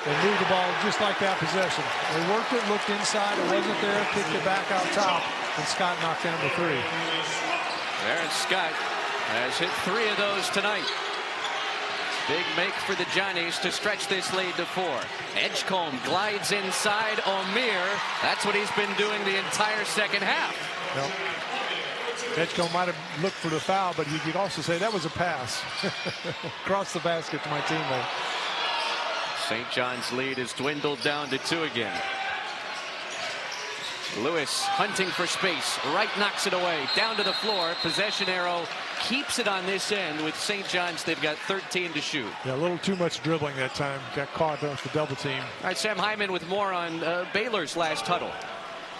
S2: and move the ball just like that possession. They worked it, looked inside, it wasn't there, kicked it back out top, and Scott knocked down the three.
S1: Aaron Scott has hit 3 of those tonight. Big make for the Johnnies to stretch this lead to 4. Edgecombe glides inside O'Meara. That's what he's been doing the entire second half.
S2: Well, Edgecombe might have looked for the foul, but you could also say that was a pass across the basket to my teammate.
S1: St. John's lead has dwindled down to 2 again. Lewis hunting for space. Wright knocks it away. Down to the floor. Possession arrow keeps it on this end. With St. John's, they've got 13 to shoot.
S2: Yeah, a little too much dribbling that time. Got caught off the double team.
S1: All right, Sam Hyman with more on Baylor's last huddle.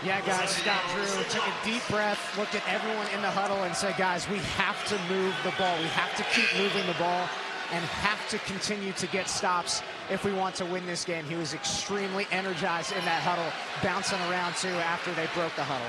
S3: Yeah, guys, Scott Drew took a deep breath, looked at everyone in the huddle and said, guys, we have to move the ball. We have to keep moving the ball and have to continue to get stops if we want to win this game. He was extremely energized in that huddle, bouncing around too after they broke the huddle.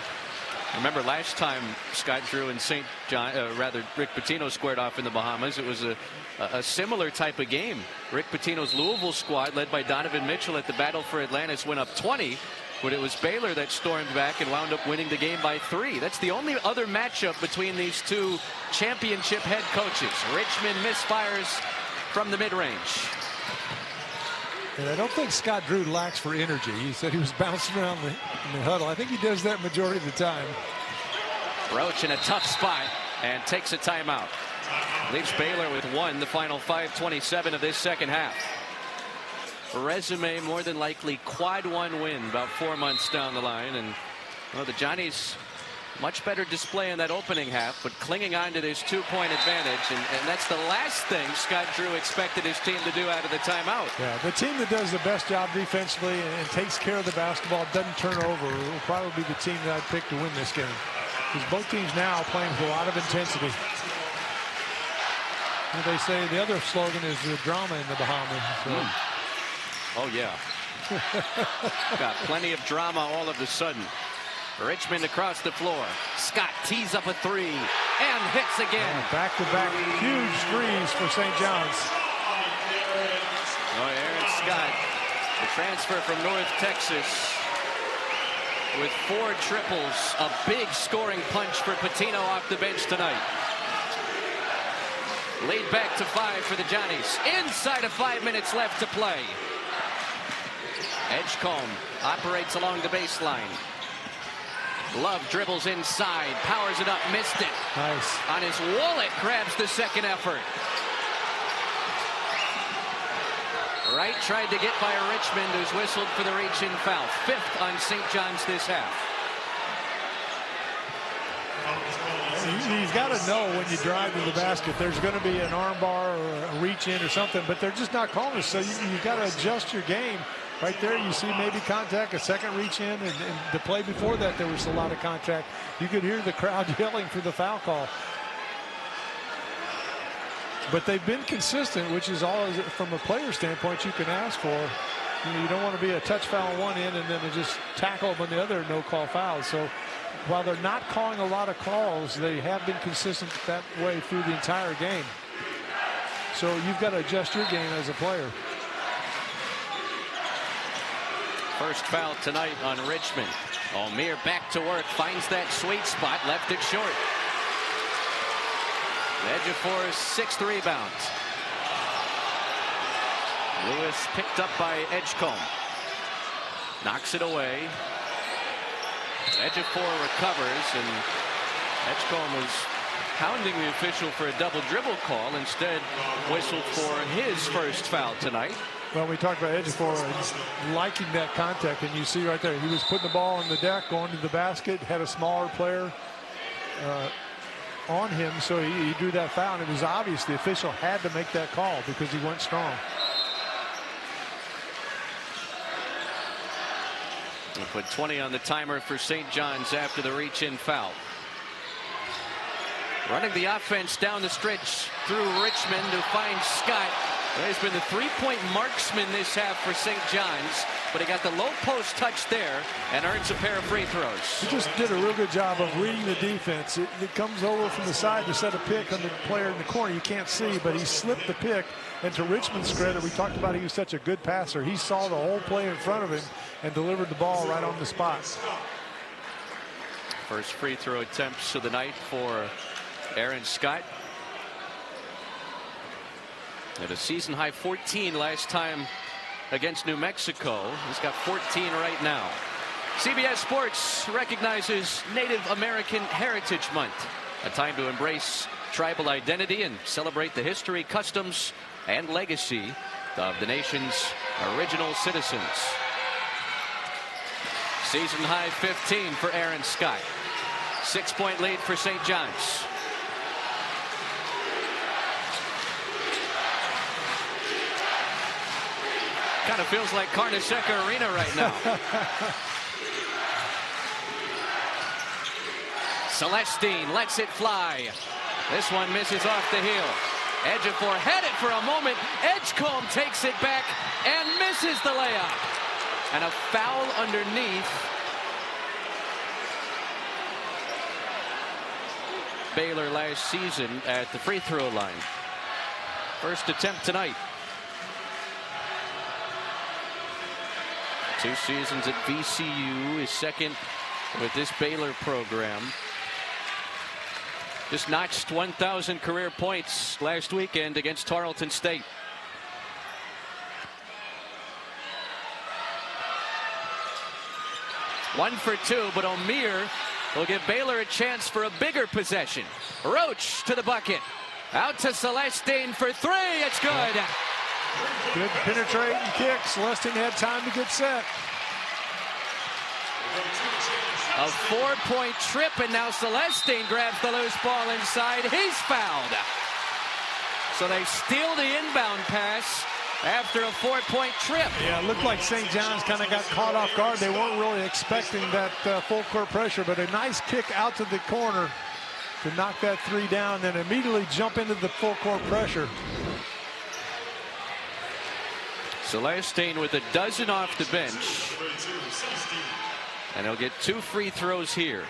S1: Remember last time Scott Drew and St. John, Rick Pitino squared off in the Bahamas, it was a similar type of game. Rick Pitino's Louisville squad, led by Donovan Mitchell at the Battle for Atlantis, went up 20, but it was Baylor that stormed back and wound up winning the game by 3. That's the only other matchup between these two championship head coaches. Richmond misfires from the mid-range.
S2: And I don't think Scott Drew lacks for energy. He said he was bouncing around in the huddle. I think he does that majority of the time.
S1: Roach in a tough spot and takes a timeout. Leaves Baylor with 1, the final 5:27 of this second half. Resume more than likely quad 1 win about 4 months down the line. And well, the Johnnies much better display in that opening half, but clinging on to this 2-point advantage. And that's the last thing Scott Drew expected his team to do out of the timeout.
S2: Yeah, the team that does the best job defensively and takes care of the basketball, doesn't turn over, will probably be the team that I'd pick to win this game. Because both teams now are playing with a lot of intensity. And they say the other slogan is the drama in the Bahamas. So.
S1: Oh, yeah. Got plenty of drama all of a sudden. Richmond across the floor. Scott tees up a 3 and hits again.
S2: Back-to-back huge threes for St. John's.
S1: Oh, Aaron Scott The transfer from North Texas with 4 triples. A big scoring punch for Pitino off the bench tonight. Lead back to 5 for the Johnnies. Inside of 5 minutes left to play. Edgecombe operates along the baseline. Love dribbles inside, powers it up, missed it.
S2: Nice.
S1: On his wallet, grabs the second effort. Wright tried to get by Richmond, who's whistled for the reach-in foul. 5th on St. John's this half.
S2: You've got to know when you drive to the basket, there's going to be an arm bar or a reach-in or something, but they're just not calling it. So you've got to adjust your game. Right there, you see maybe contact, a second reach-in, and the play before that, there was a lot of contact. You could hear the crowd yelling for the foul call. But they've been consistent, which is all from a player standpoint you can ask for. You don't want to be a touch foul on one end and then just tackle them on the other, no-call foul. So while they're not calling a lot of calls, they have been consistent that way through the entire game. So you've got to adjust your game as a player.
S1: First foul tonight on Richmond. O'Meara back to work, finds that sweet spot, left it short. Ejiofor's 6th rebound. Lewis picked up by Edgecombe. Knocks it away. Ejiofor recovers, and Edgecombe was hounding the official for a double dribble call. Instead, whistled for his first foul tonight.
S2: Well, we talked about Ejiofor liking that contact, and you see right there, he was putting the ball on the deck, going to the basket, had a smaller player on him, so he drew that foul, and it was obvious the official had to make that call because he went strong.
S1: He put 20 on the timer for St. John's after the reach-in foul. Running the offense down the stretch through Richmond, who finds Scott. He's been the 3-point marksman this half for St. John's, but he got the low post touch there and earns a pair of free throws.
S2: He just did a real good job of reading the defense. It comes over from the side to set a pick on the player in the corner. You can't see, but he slipped the pick. And to Richmond's credit, we talked about he was such a good passer. He saw the whole play in front of him and delivered the ball right on the spot.
S1: First free throw attempts of the night for Aaron Scott. At a season high 14 last time against New Mexico. He's got 14 right now. CBS Sports recognizes Native American Heritage Month, a time to embrace tribal identity and celebrate the history, customs, and legacy of the nation's original citizens. Season high 15 for Aaron Scott. 6-point lead for St. John's. Kind of feels like Carnesecca Arena right now. Celestine lets it fly. This one misses off the heel. Ejiofor had it for a moment. Edgecombe takes it back and misses the layup. And a foul underneath. Baylor last season at the free throw line. First attempt tonight. 2 seasons at VCU, his second with this Baylor program. Just notched 1,000 career points last weekend against Tarleton State. One for 2, but O'Meara will give Baylor a chance for a bigger possession. Roach to the bucket. Out to Celestine for 3. It's good.
S2: Good penetrating kick. Celestine had time to get set.
S1: A 4-point trip, and now Celestine grabs the loose ball inside. He's fouled. So they steal the inbound pass after a 4-point trip.
S2: Yeah, it looked like St. John's kind of got caught off guard. They weren't really expecting that full court pressure, but a nice kick out to the corner to knock that 3 down, then immediately jump into the full court pressure.
S1: Celestine with a dozen off the bench. And he'll get 2 free throws here.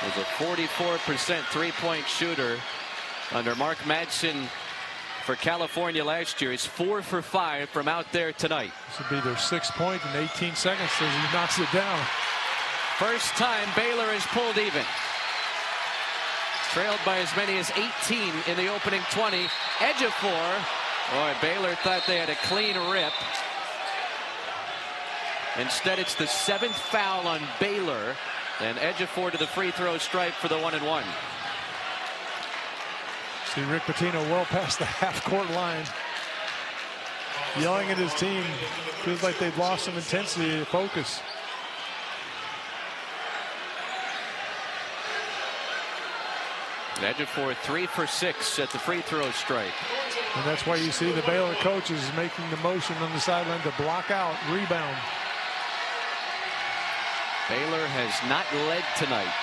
S1: He's a 44% 3-point shooter under Mark Madsen for California last year. He's 4 for 5 from out there tonight.
S2: This would be their 6th point in 18 seconds as he knocks it down.
S1: First time Baylor has pulled even. Trailed by as many as 18 in the opening 20. Ejiofor. Boy, Baylor thought they had a clean rip. Instead, it's the 7th foul on Baylor. And Ejiofor to the free throw stripe for the 1-and-1.
S2: See Rick Pitino well past the half-court line, yelling at his team. Feels like they've lost some intensity and focus.
S1: Ejiofor 3 for 6 at the free throw stripe.
S2: And that's why you see the Baylor coaches making the motion on the sideline to block out, rebound.
S1: Baylor has not led tonight.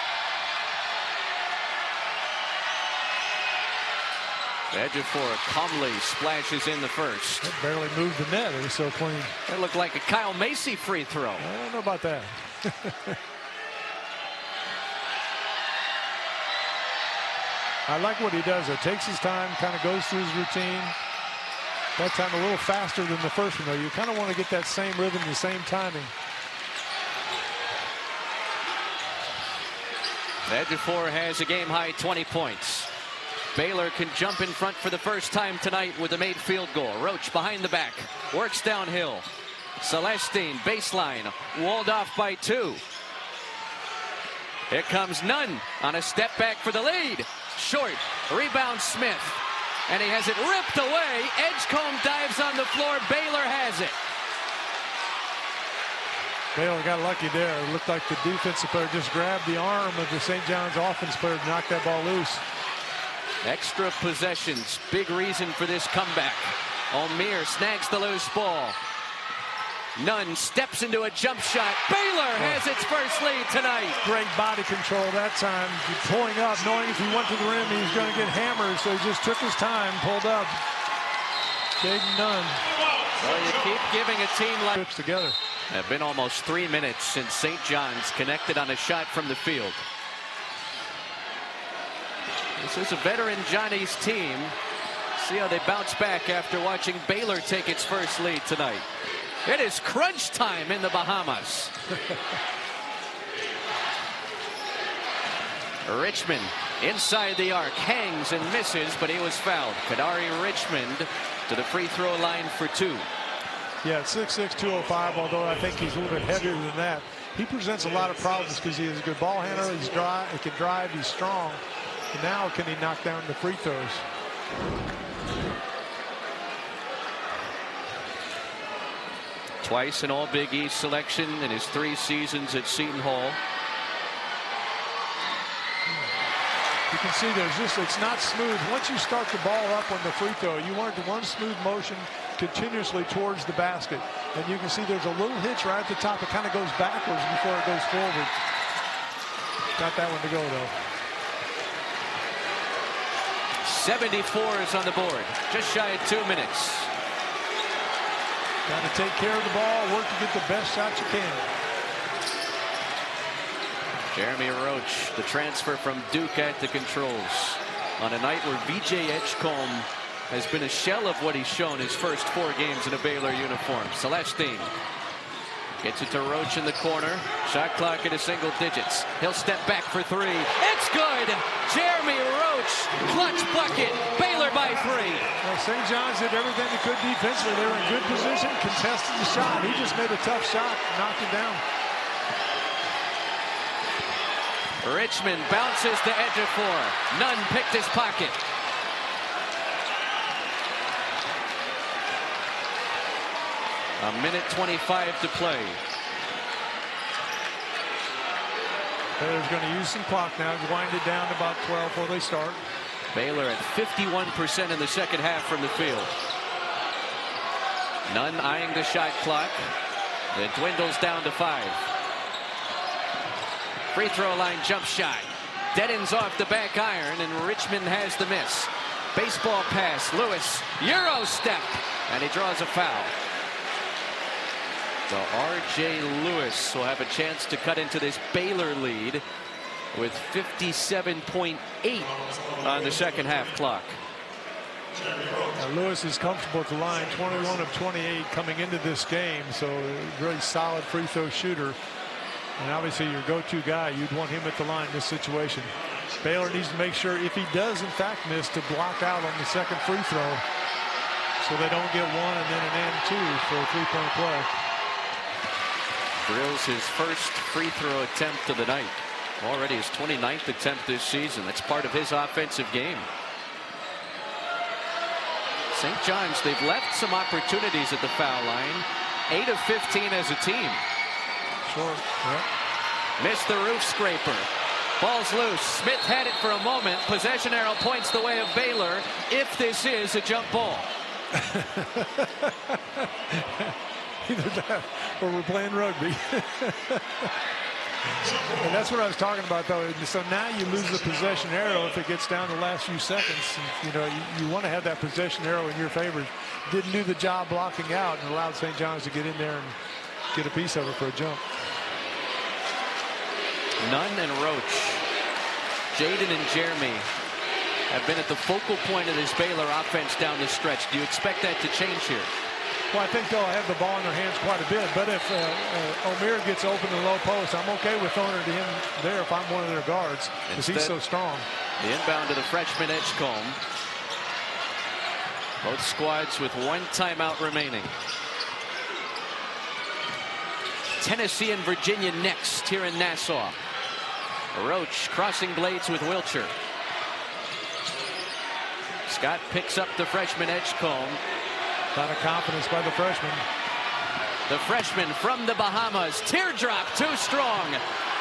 S1: Ejiofor calmly splashes in the first.
S2: That barely moved the net. It was so clean.
S1: That looked like a Kyle Macy free throw.
S2: I don't know about that. I like what he does. It takes his time, kind of goes through his routine. That time a little faster than the first one, though. You kind of want to get that same rhythm, the same timing.
S1: Ejiofor has a game-high 20 points. Baylor can jump in front for the first time tonight with a made field goal. Roach behind the back, works downhill. Celestine, baseline, walled off by 2. Here comes Nunn on a step back for the lead. Short, rebound Smith. And he has it ripped away. Edgecombe dives on the floor. Baylor has it.
S2: Baylor got lucky there. It looked like the defensive player just grabbed the arm of the St. John's offense player to knock that ball loose.
S1: Extra possessions, big reason for this comeback. O'Meara snags the loose ball. Nunn steps into a jump shot. Baylor has its first lead tonight.
S2: Great body control that time. Pulling up, knowing if he went to the rim, he was going to get hammered, so he just took his time, pulled up. Jaden Nunn.
S1: Well, you keep giving a team like
S2: together.
S1: It's been almost 3 minutes since St. John's connected on a shot from the field. This is a veteran Johnny's team. See how they bounce back after watching Baylor take its first lead tonight. It is crunch time in the Bahamas. Richmond inside the arc, hangs and misses, but he was fouled. Kadari Richmond to the free throw line for 2.
S2: Yeah, 6'6", 205, although I think he's a little bit heavier than that. He presents a lot of problems because he is a good ball handler, he's dry, he can drive, he's strong. And now can he knock down the free throws?
S1: Twice an All Big East selection in his 3 seasons at Seton Hall.
S2: You can see there's just, it's not smooth. Once you start the ball up on the free throw, you want it to one smooth motion continuously towards the basket. And you can see there's a little hitch right at the top. It kind of goes backwards before it goes forward. Got that one to go, though.
S1: 74 is on the board. Just shy of 2 minutes.
S2: Got to take care of the ball, work to get the best shot you can.
S1: Jeremy Roach, the transfer from Duke, at the controls. On a night where VJ Edgecombe has been a shell of what he's shown his first 4 games in a Baylor uniform. Celestine gets it to Roach in the corner. Shot clock into single digits. He'll step back for 3. It's good. Jeremy Roach, clutch bucket. Baylor by 3.
S2: Well, St. John's did everything they could defensively. They were in good position, contested the shot. He just made a tough shot, knocked it down.
S1: Richmond bounces to Ejiofor. Nunn picked his pocket. A minute 25 to play.
S2: Baylor's going to use some clock now. Wind it down to about 12 before they start.
S1: Baylor at 51% in the second half from the field. Nunn eyeing the shot clock. It dwindles down to 5. Free throw line jump shot. Deadens off the back iron, and Richmond has the miss. Baseball pass. Lewis. Euro step. And he draws a foul. So R.J. Lewis will have a chance to cut into this Baylor lead. with 57.8 on the second half clock.
S2: Lewis is comfortable at the line, 21 of 28 coming into this game, so a really solid free throw shooter. And obviously your go-to guy, you'd want him at the line in this situation. Baylor needs to make sure, if he does in fact miss, to block out on the second free throw so they don't get one and then an and two for a three-point play.
S1: Drills his first free throw attempt of the night. Already his 29th attempt this season. That's part of his offensive game. St. John's, they've left some opportunities at the foul line. 8 of 15 as a team.
S2: Short. Yep.
S1: Missed the roof scraper. Ball's loose. Smith had it for a moment. Possession arrow points the way of Baylor if this is a jump ball.
S2: Either that or we're playing rugby. And that's what I was talking about, though. So now you lose the possession arrow if it gets down the last few seconds. And, you know, you want to have that possession arrow in your favor. Didn't do the job blocking out and allowed St. John's to get in there and get a piece of it for a jump.
S1: Nunn and Roach, Jaden and Jeremy have been at the focal point of this Baylor offense down the stretch. Do you expect that to change here?
S2: Well, I think they'll have the ball in their hands quite a bit. But if O'Meara gets open in low post, I'm okay with throwing it to him there if I'm one of their guards, because he's so strong.
S1: The inbound to the freshman Edgecombe. Both squads with one timeout remaining. Tennessee and Virginia next here in Nassau. Roach crossing blades with Wilcher. Scott picks up the freshman Edgecombe.
S2: A lot of confidence by the freshman.
S1: The freshman from the Bahamas. Teardrop too strong.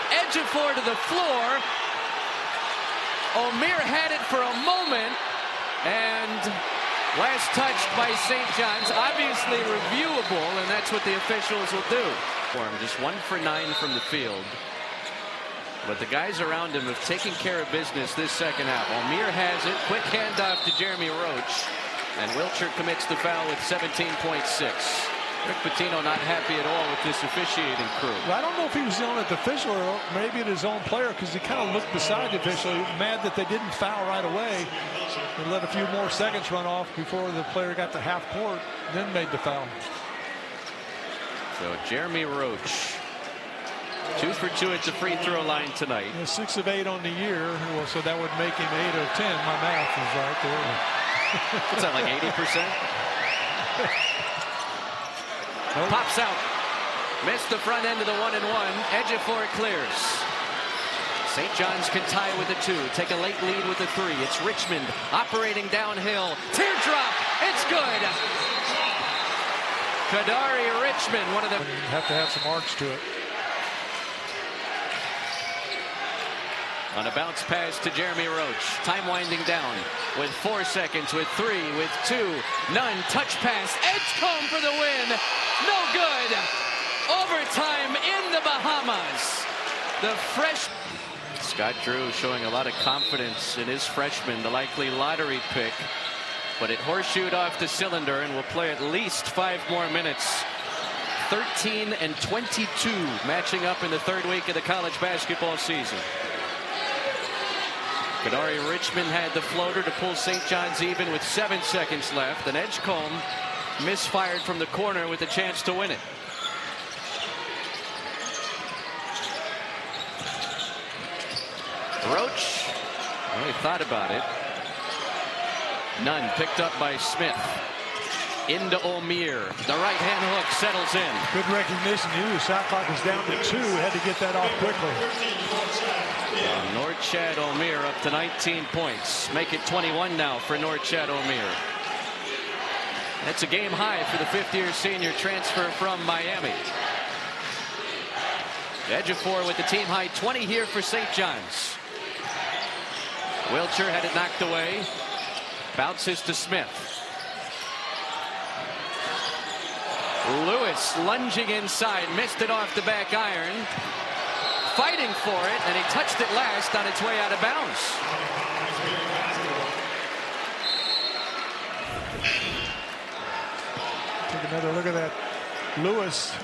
S1: Ejiofor to the floor. O'Meara had it for a moment. And last touched by St. John's. Obviously reviewable, and that's what the officials will do. Just 1 for 9 from the field. But the guys around him have taken care of business this second half. O'Meara has it. Quick handoff to Jeremy Roach. And Wilcher commits the foul with 17.6. Rick Pitino not happy at all with this officiating crew.
S2: Well, I don't know if he was yelling at the official or maybe at his own player, because he kind of looked beside the official, mad that they didn't foul right away and let a few more seconds run off before the player got to half court, then made the foul.
S1: So Jeremy Roach, 2 for 2 at the free throw line tonight.
S2: 6 of 8 on the year, well, so that would make him 8 of 10. My math is right there.
S1: What's that, like 80%? Pops out. Missed the front end of the 1-and-1. Ejiofor clears. St. John's can tie with a 2. Take a late lead with a 3. It's Richmond operating downhill. Teardrop. It's good. Kadari Richmond, one of the...
S2: You have to have some arch to it.
S1: On a bounce pass to Jeremy Roach. Time winding down with 4 seconds, with 3, with 2. None. Touch pass. Edgecombe for the win. No good. Overtime in the Bahamas. The fresh... Scott Drew showing a lot of confidence in his freshman, the likely lottery pick. But it horseshoed off the cylinder and will play at least 5 more minutes. 13 and 22 matching up in the 3rd week of the college basketball season. Kadari Richmond had the floater to pull St. John's even with 7 seconds left. And Edgecombe misfired from the corner with a chance to win it. Roach, well, he thought about it. Nunn picked up by Smith. Into O'Meara. The right-hand hook settles in.
S2: Good recognition. He knew the shot clock was down to 2. Had to get that off quickly.
S1: Norchad O'Meara up to 19 points. Make it 21 now for Norchad O'Meara. That's a game high for the 5th-year senior transfer from Miami. Ejiofor with the team high 20 here for St. John's. Wilcher had it knocked away. Bounces to Smith. Lewis lunging inside, missed it off the back iron. Fighting for it, and he touched it last on its way out of bounds.
S2: Take another look at that. Lewis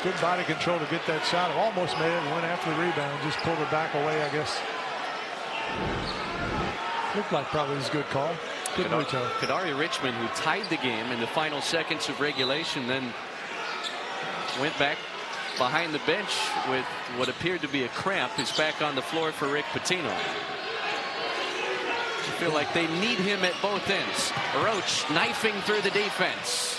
S2: Good body control to get that shot. Almost made it. Went after the rebound. Just pulled it back away, I guess. Looked like probably was a good call. Good move.
S1: Kadari Richmond, who tied the game in the final seconds of regulation, then went back behind the bench with what appeared to be a cramp, is back on the floor for Rick Pitino. I feel like they need him at both ends. Roach knifing through the defense.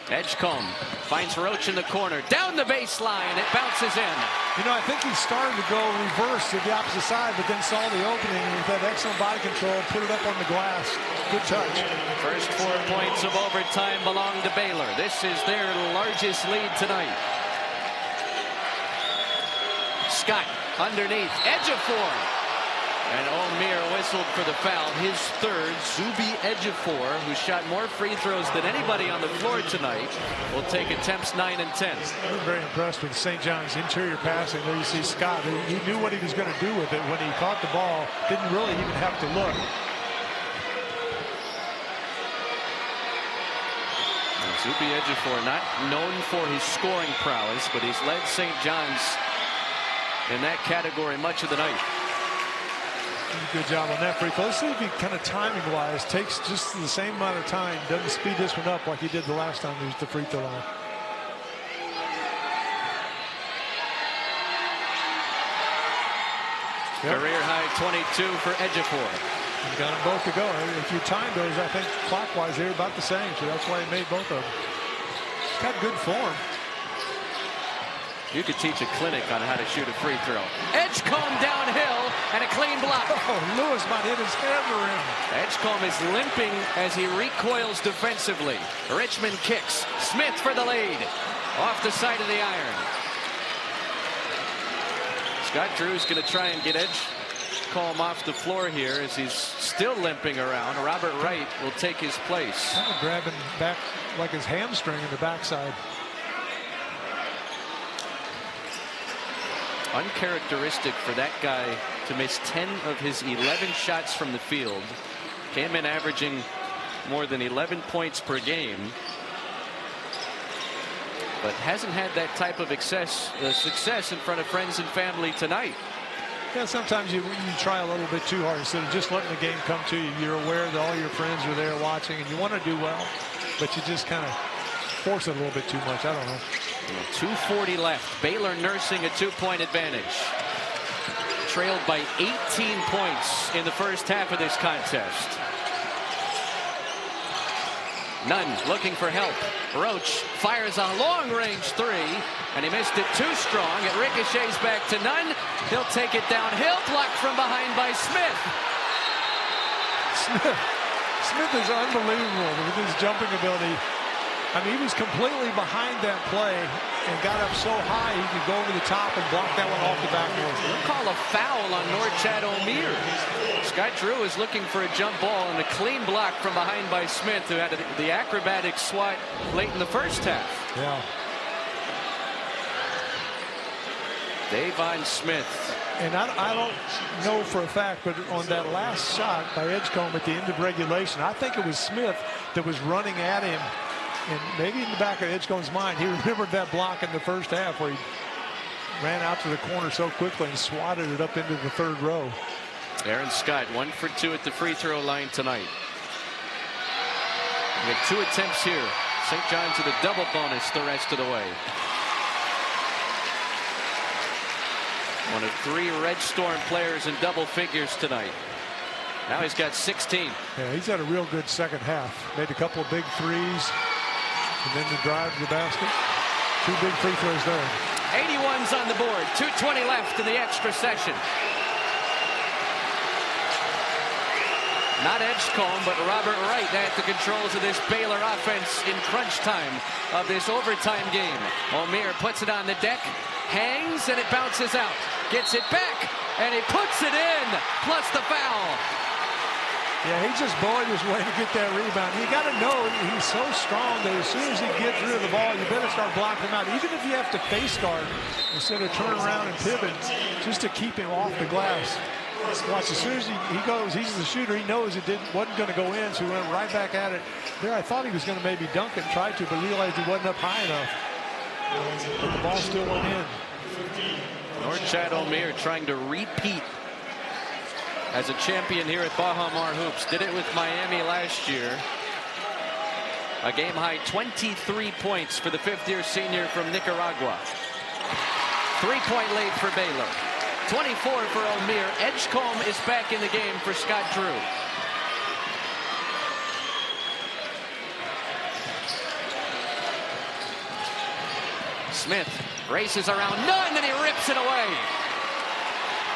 S1: Edgecombe finds Roach in the corner. Down the baseline. It bounces in.
S2: You know, I think he started to go reverse to the opposite side, but then saw the opening with that excellent body control, put it up on the glass. Good touch.
S1: First 4 points of overtime belong to Baylor. This is their largest lead tonight. Scott underneath. Edge of 4. And O'Meara whistled for the foul, his third. Zuby Ejiofor, who shot more free throws than anybody on the floor tonight, will take attempts 9 and 10.
S2: I'm very impressed with St. John's interior passing. There you see Scott. He knew what he was going to do with it when he caught the ball. Didn't really even have to look.
S1: Zuby Ejiofor, not known for his scoring prowess, but he's led St. John's in that category much of the night.
S2: Good job on that free throw. Let's see if he kind of timing-wise takes just the same amount of time, doesn't speed this one up like he did the last time he used the free throw line. Yep.
S1: Career high 22 for Ejiofor.
S2: He's got them both to go. If you time those, I think clockwise they're about the same, so that's why he made both of them. He's got good form.
S1: You could teach a clinic on how to shoot a free throw. Edgecombe downhill and a clean block.
S2: Oh, Lewis might hit his head around.
S1: Edgecombe is limping as he recoils defensively. Richmond kicks. Smith for the lead. Off the side of the iron. Scott Drew's going to try and get Edgecombe off the floor here as he's still limping around. Robert Wright will take his place.
S2: Kind of grabbing back like his hamstring in the backside.
S1: Uncharacteristic for that guy to miss 10 of his 11 shots from the field. Came in averaging more than 11 points per game, but hasn't had that type of success in front of friends and family tonight.
S2: Yeah, sometimes you try a little bit too hard instead of just letting the game come to you. You're aware that all your friends are there watching and you want to do well, but you just kind of force it a little bit too much. I don't know.
S1: 2:40 left. Baylor nursing a 2-point advantage. Trailed by 18 points in the first half of this contest. Nunn looking for help. Roach fires a long-range 3, and he missed it too strong. It ricochets back to Nunn. He'll take it downhill, blocked from behind by Smith.
S2: Smith is unbelievable with his jumping ability. I mean, he was completely behind that play and got up so high he could go over the top and block that one off the backboard.
S1: They'll call a foul on Norchad O'Meara. Scott Drew is looking for a jump ball and a clean block from behind by Smith, who had the acrobatic swat late in the first half.
S2: Yeah.
S1: Davon Smith.
S2: And I don't know for a fact, but on that last shot by Edgecombe at the end of regulation, I think it was Smith that was running at him. And maybe in the back of Edgecombe's mind, he remembered that block in the first half where he ran out to the corner so quickly and swatted it up into the third row.
S1: Aaron Scott 1 for 2 at the free throw line tonight. We have 2 attempts here. St. John's with a double bonus the rest of the way. One of 3 Red Storm players in double figures tonight. Now he's got 16.
S2: Yeah, he's had a real good second half. Made a couple of big threes. And then the drive to the basket. 2 big free throws there.
S1: 81's on the board. 2:20 left in the extra session. Not Edgecombe, but Robert Wright at the controls of this Baylor offense in crunch time of this overtime game. O'Meara puts it on the deck, hangs, and it bounces out. Gets it back, and he puts it in, plus the foul.
S2: Yeah, he just bullied his way to get that rebound. You got to know he's so strong that as soon as he gets rid of the ball, you better start blocking him out. Even if you have to face guard instead of turn around and pivot, just to keep him off the glass. Watch, as soon as he goes, he's the shooter. He knows it wasn't going to go in, so he went right back at it. There, I thought he was going to maybe dunk it and try to, but realized he wasn't up high enough. But the ball still went in.
S1: Norchad Omer trying to repeat as a champion here at Baha Mar Hoops. Did it with Miami last year. A game-high 23 points for the fifth-year senior from Nicaragua. 3-point lead for Baylor. 24 for Omer. Edgecombe is back in the game for Scott Drew. Smith races around none, and he rips it away.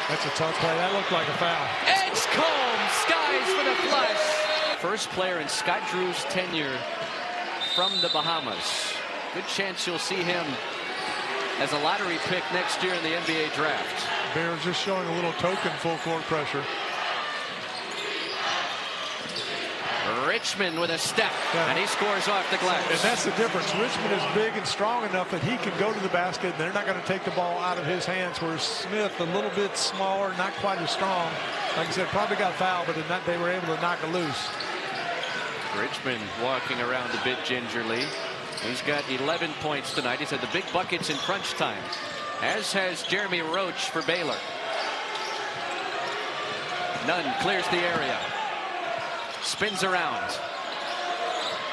S2: That's a tough play. That looked like a foul.
S1: Edgecombe skies for the flush. First player in Scott Drew's tenure from the Bahamas. Good chance you'll see him as a lottery pick next year in the NBA draft.
S2: Baylor's just showing a little token full court pressure.
S1: Richmond with a step, and he scores off the glass.
S2: And that's the difference. Richmond is big and strong enough that he can go to the basket, and they're not going to take the ball out of his hands, whereas Smith, a little bit smaller, not quite as strong. Like I said, probably got fouled, but they were able to knock it loose.
S1: Richmond walking around a bit gingerly. He's got 11 points tonight. He's had the big buckets in crunch time, as has Jeremy Roach for Baylor. Nunn clears the area. Spins around.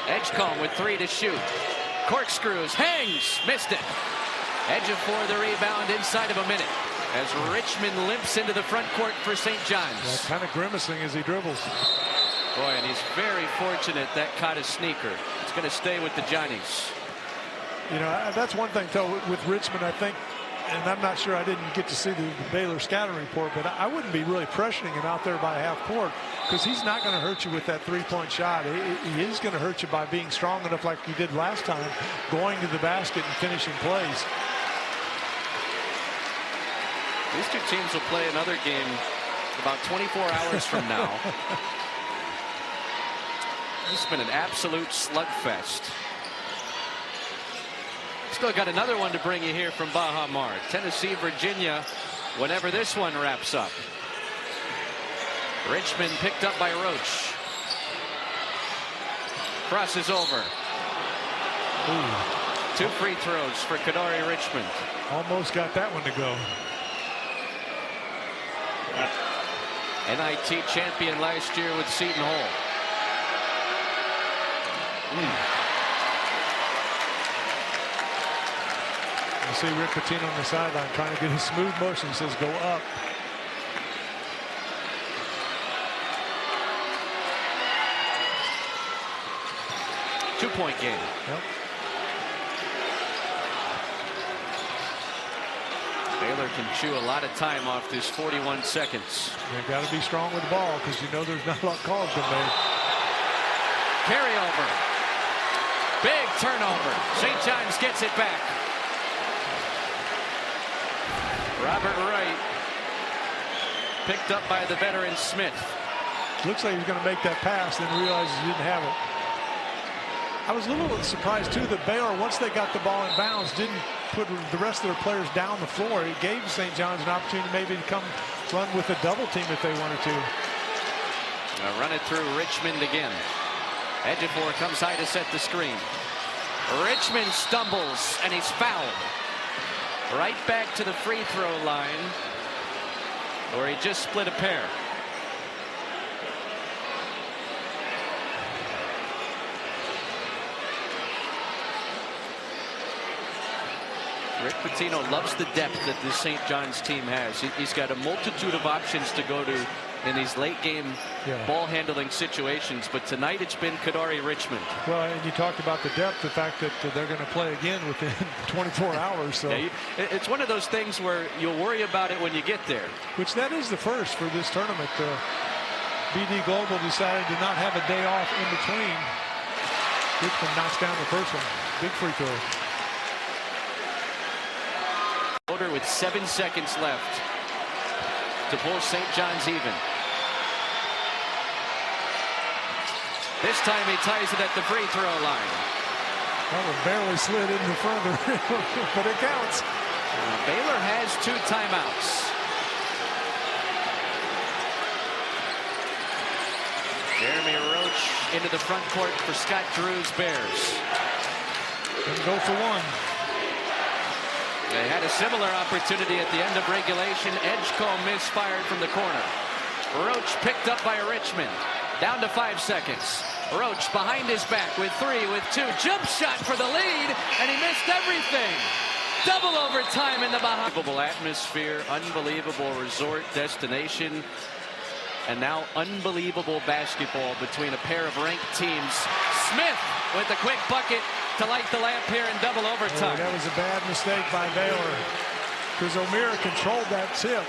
S1: Edgecombe with 3 to shoot. Corkscrews, hangs, missed it. Edge of 4, the rebound inside of a minute as Richmond limps into the front court for St. John's.
S2: Kind of grimacing as he dribbles.
S1: Boy, and he's very fortunate that caught a sneaker. It's going to stay with the Johnnies.
S2: You know, that's one thing, though, with Richmond, I think, and I'm not sure, I didn't get to see the Baylor scouting report, but I wouldn't be really pressuring him out there by half court, because he's not going to hurt you with that three-point shot. He is going to hurt you by being strong enough like he did last time, going to the basket and finishing plays.
S1: These two teams will play another game about 24 hours from now. It's been an absolute slugfest. Still got another one to bring you here from Baha Mar. Tennessee, Virginia, whenever this one wraps up. Richmond picked up by Roach. Crosses over.
S2: Ooh.
S1: 2 free throws for Kadari Richmond.
S2: Almost got that one to go.
S1: NIT champion last year with Seton Hall.
S2: You see Rick Pitino on the sideline trying to get a smooth motion. He says go up.
S1: Two-point game.
S2: Yep.
S1: Baylor can chew a lot of time off this 41 seconds.
S2: They've got to be strong with the ball because you know there's not a lot of calls been made.
S1: Carryover. Big turnover. St. John's gets it back. Robert Wright picked up by the veteran Smith.
S2: Looks like he was going to make that pass, then realizes he didn't have it. I was a little surprised too that Baylor, once they got the ball in bounds, didn't put the rest of their players down the floor. It gave St. John's an opportunity maybe to come run with a double team if they wanted to.
S1: Run it through Richmond again. Ejiofor comes high to set the screen. Richmond stumbles and he's fouled. Right back to the free throw line where he just split a pair. Rick Pitino loves the depth that this St. John's team has. He's got a multitude of options to go to in these late game ball handling situations, but tonight it's been Kadari Richmond.
S2: Well, and you talked about the depth, the fact that they're going to play again within 24 hours. So
S1: it's one of those things where you'll worry about it when you get there.
S2: Which that is the first for this tournament. BD Global decided to not have a day off in between. Richmond knocks down the first one. Big free throw.
S1: With 7 seconds left to pull St. John's even. This time he ties it at the free throw line.
S2: That one barely slid in the front of the rim, but it counts.
S1: Baylor has 2 timeouts. into the front court for Scott Drew's Bears.
S2: Didn't go for one.
S1: They had a similar opportunity at the end of regulation. Edgecombe misfired from the corner. Roach picked up by Richmond. Down to 5 seconds. Roach behind his back with 3, with 2. Jump shot for the lead, and he missed everything. Double overtime in the Baha. Unbelievable atmosphere, unbelievable resort destination, and now unbelievable basketball between a pair of ranked teams. Smith with the quick bucket to light the lamp here in double overtime.
S2: That was a bad mistake by Baylor, because O'Meara controlled that tip.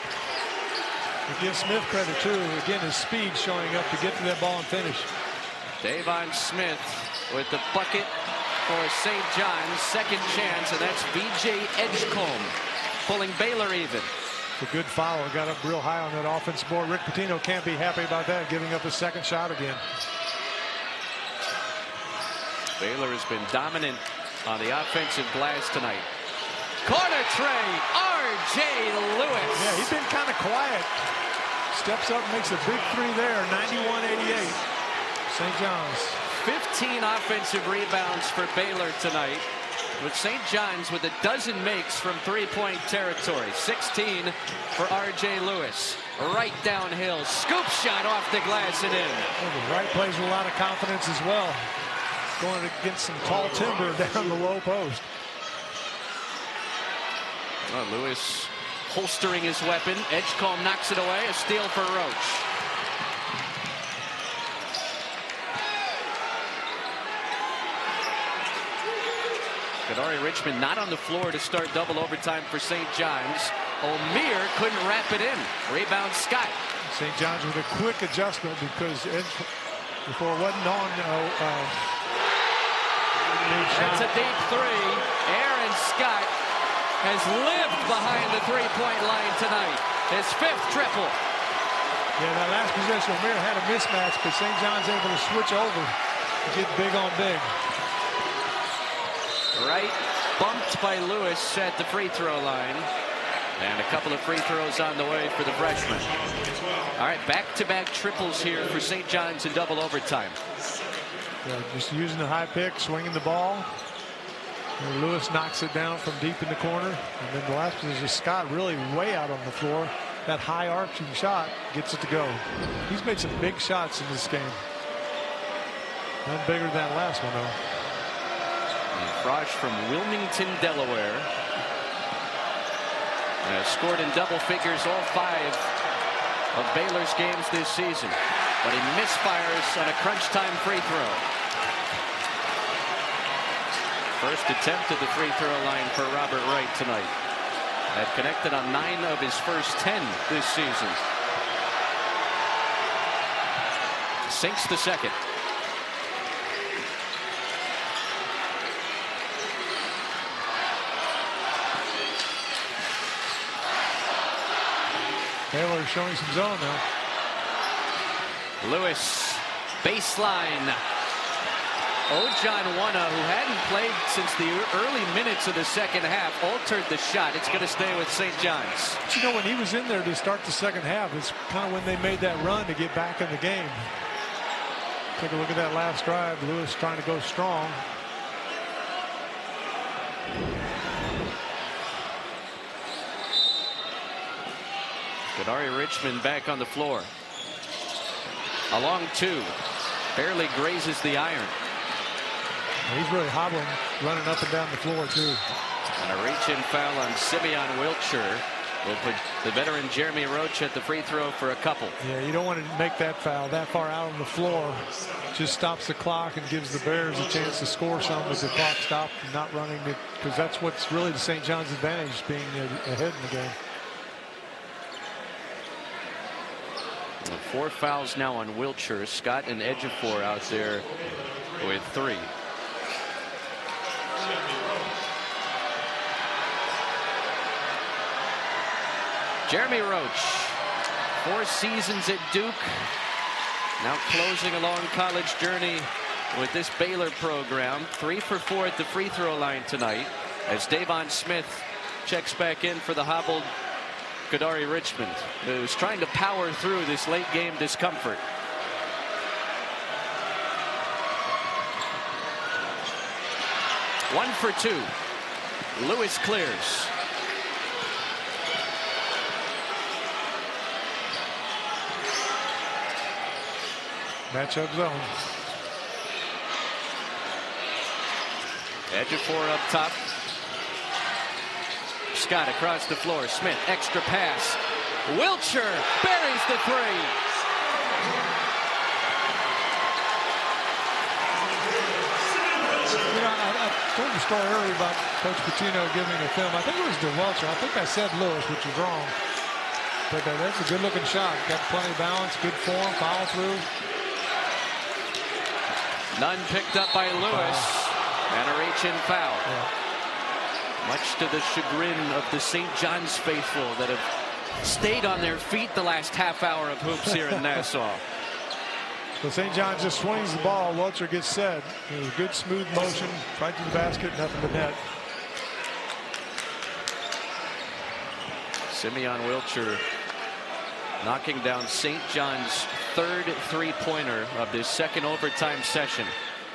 S2: But give Smith credit too. Again, his speed showing up to get to that ball and finish.
S1: Davon Smith with the bucket for St. John's. Second chance, and that's B.J. Edgecombe pulling Baylor even.
S2: It's a good foul. Got up real high on that offensive board. Rick Pitino can't be happy about that, giving up his second shot again.
S1: Baylor has been dominant on the offensive glass tonight. Corner tray, R.J. Lewis.
S2: Yeah, he's been kind of quiet. Steps up, makes a big 3 there. 91-88. St. John's.
S1: 15 offensive rebounds for Baylor tonight, with St. John's with a dozen makes from three-point territory. 16 for R.J. Lewis. Right downhill, scoop shot off the glass and in.
S2: Well, the right plays with a lot of confidence as well. Going against some tall timber down the low post.
S1: Well, Lewis holstering his weapon. Edgecombe knocks it away. A steal for Roach. Kadari Richmond not on the floor to start double overtime for St. John's. O'Meara couldn't wrap it in. Rebound Scott.
S2: St. John's with a quick adjustment because before it wasn't on.
S1: That's a deep 3. Aaron Scott has lived behind the three-point line tonight. His 5th triple.
S2: Yeah, that last possession, O'Meara had a mismatch, but St. John's able to switch over to get big on big.
S1: Right, bumped by Lewis at the free throw line. And a couple of free throws on the way for the freshman. All right, back-to-back triples here for St. John's in double overtime.
S2: Yeah, just using the high pick, swinging the ball. And Lewis knocks it down from deep in the corner. And then the last position, Scott really way out on the floor. That high arching shot gets it to go. He's made some big shots in this game. None bigger than that last one, though.
S1: Frosch from Wilmington, Delaware. Scored in double figures all 5 of Baylor's games this season. But he misfires on a crunch time free throw. First attempt at the free throw line for Robert Wright tonight. Had connected on 9 of his first 10 this season. Sinks the second.
S2: Baylor showing some zone now.
S1: Lewis, baseline. Ojanwana, who hadn't played since the early minutes of the second half, altered the shot. It's going to stay with St. John's.
S2: But you know, when he was in there to start the second half, it's kind of when they made that run to get back in the game. Take a look at that last drive. Lewis trying to go strong.
S1: Kadari Richmond back on the floor. A long 2. Barely grazes the iron.
S2: He's really hobbling, running up and down the floor, too.
S1: And a reach-in foul on Simeon Wiltshire will put the veteran Jeremy Roach at the free throw for a couple.
S2: Yeah, you don't want to make that foul that far out on the floor. Just stops the clock and gives the Bears a chance to score something with the clock stopped and not running it, because that's what's really the St. John's advantage, being ahead in the game.
S1: 4 fouls now on Wiltshire. Scott and Ejiofor out there with 3. Jeremy Roach, 4 seasons at Duke, now closing a long college journey with this Baylor program. 3 for 4 at the free throw line tonight as Davon Smith checks back in for the hobbled Kadari Richmond, who's trying to power through this late game discomfort. 1 for 2. Lewis clears.
S2: Matchup zone.
S1: Ejiofor up top. Scott across the floor. Smith, extra pass. Wiltshire buries the three.
S2: You know, I told the story earlier about Coach Pitino giving a film. I think it was to Welcher. I think I said Lewis, which is wrong. But that's a good-looking shot. Got plenty of balance, good form, follow through.
S1: None picked up by Lewis. And a reach-in foul.
S2: Yeah.
S1: Much to the chagrin of the St. John's faithful that have stayed on their feet the last half hour of hoops here in Nassau.
S2: So St. John's just swings the ball. Welcher gets set. It was a good, smooth motion. Right to the basket, nothing but net.
S1: Simeon Wiltshire knocking down St. John's third three-pointer of this second overtime session.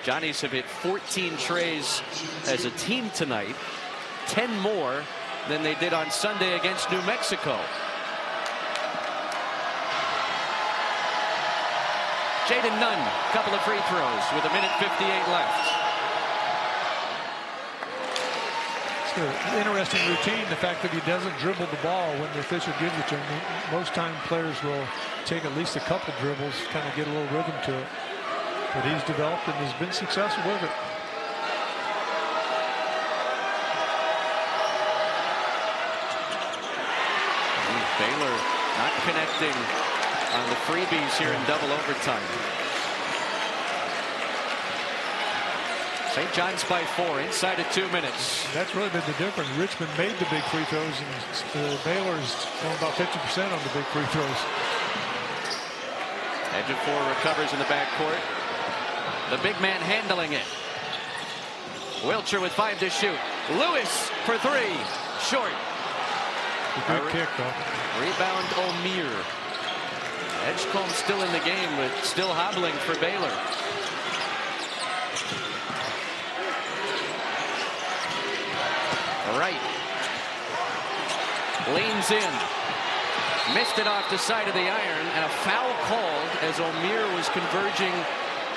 S1: Johnnies have hit 14 trays as a team tonight, 10 more than they did on Sunday against New Mexico. Jaden Nunn, couple of free throws with 1:58 left.
S2: It's an interesting routine, the fact that he doesn't dribble the ball when the official gives it to him. Most time players will take at least a couple dribbles, kind of get a little rhythm to it. But he's developed and has been successful with it.
S1: Baylor not connecting on the freebies here in double overtime. St. John's by 4 inside of 2 minutes.
S2: That's really been the difference. Richmond made the big free throws, and Baylor's going about 50% on the big free throws.
S1: Ejiofor recovers in the backcourt. The big man handling it. Wiltshire with 5 to shoot. Lewis for 3. Short.
S2: A good kick, though.
S1: Rebound O'Meara. Edgecombe still in the game, but still hobbling for Baylor. Right. Leans in. Missed it off the side of the iron, and a foul called as O'Meara was converging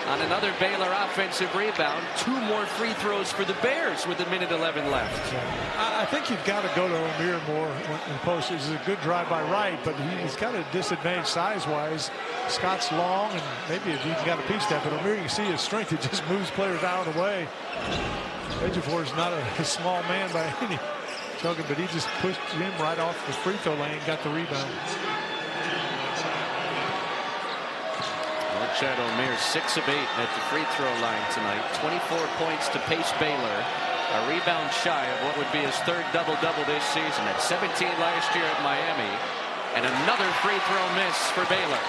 S1: on another Baylor offensive rebound. 2 more free throws for the Bears with 1:11 left.
S2: I think you've got to go to O'Meara more in post. It's a good drive by Wright, but he's got a disadvantage size-wise. Scott's long, and maybe if you got a piece of that, but O'Meara, you can see his strength. He just moves players out of the way. Ejiofor is not a small man by any token, but he just pushed him right off the free throw lane, got the rebound.
S1: Chad O'Meara 6 of 8 at the free throw line tonight. 24 points to pace Baylor. A rebound shy of what would be his third double-double this season. At 17 last year at Miami. And another free throw miss for Baylor.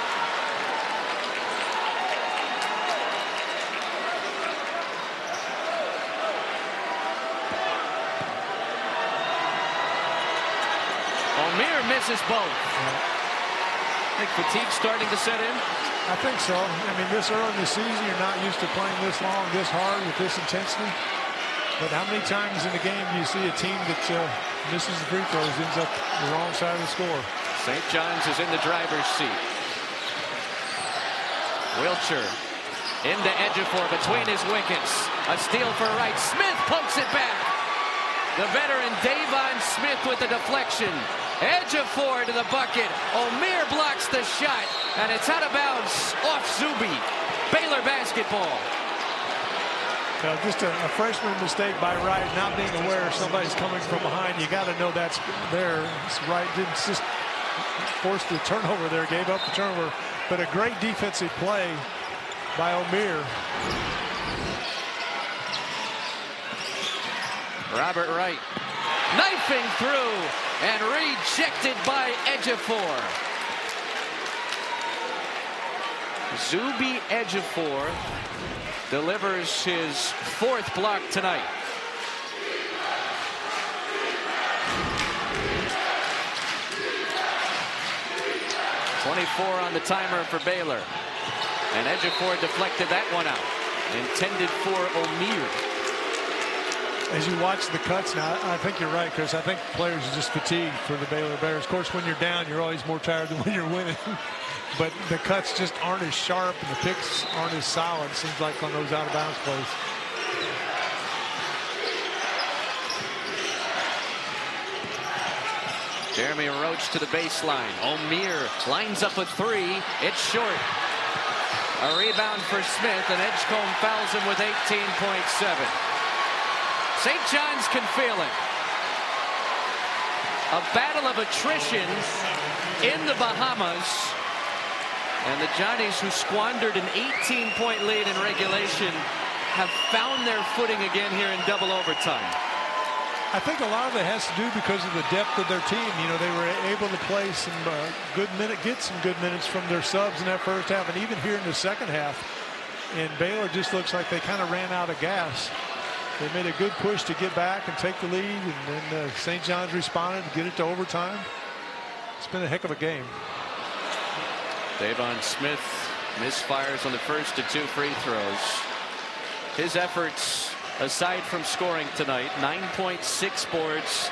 S1: O'Meara misses both. I think fatigue's starting to set in.
S2: I think so. I mean, this early in the season, you're not used to playing this long, this hard, with this intensity. But how many times in the game do you see a team that misses the free throws, ends up the wrong side of the score?
S1: St. John's is in the driver's seat. Wiltshire into Ejiofor between his wickets. A steal for Wright. Smith pumps it back. The veteran Davon Smith with the deflection. Ejiofor to the bucket. O'Meara blocks the shot, and it's out of bounds off Zuby. Baylor basketball.
S2: Just a freshman mistake by Wright, not being aware somebody's coming from behind. You got to know that's there. Wright didn't just force the turnover there, gave up the turnover, but a great defensive play by O'Meara.
S1: Robert Wright knifing through and rejected by Ejiofor. Zuby Ejiofor delivers his 4th block tonight. .24 on the timer for Baylor. And Ejiofor deflected that one out. Intended for O'Meara.
S2: As you watch the cuts now, I think you're right, Chris. I think players are just fatigued for the Baylor Bears. Of course, when you're down, you're always more tired than when you're winning. But the cuts just aren't as sharp, and the picks aren't as solid, seems like, on those out-of-bounds plays.
S1: Jeremy Roach to the baseline. O'Meara lines up a three. It's short. A rebound for Smith, and Edgecombe fouls him with 18.7. St. John's can feel it. A battle of attrition in the Bahamas. And the Johnnies, who squandered an 18-point lead in regulation, have found their footing again here in double overtime.
S2: I think a lot of it has to do because of the depth of their team. You know, they were able to play some get some good minutes from their subs in that first half, and even here in the second half. And Baylor just looks like they kind of ran out of gas. They made a good push to get back and take the lead, and then St. John's responded to get it to overtime. It's been a heck of a game.
S1: Davon Smith misfires on the first of 2 free throws. His efforts, aside from scoring tonight, 9.6 boards,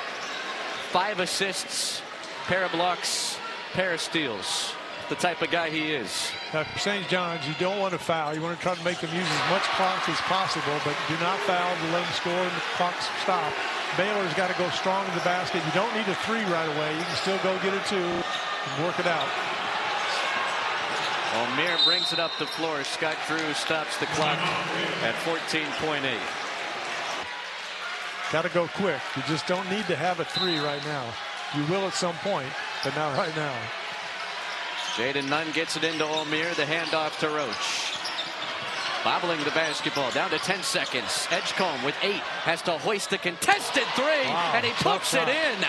S1: 5 assists, pair of blocks, pair of steals. The type of guy he is.
S2: For St. John's, you don't want to foul. You want to try to make them use as much clock as possible, but do not foul to let them score and the clock stop. Baylor's got to go strong in the basket. You don't need a 3 right away. You can still go get a 2 and work it out.
S1: O'Meara brings it up the floor. Scott Drew stops the clock at 14.8.
S2: Got to go quick. You just don't need to have a 3 right now. You will at some point, but not right now.
S1: Jaden Nunn gets it into O'Meara. The handoff to Roach. Bobbling the basketball down to 10 seconds. Edgecombe with 8 has to hoist a contested 3, and he pokes it in.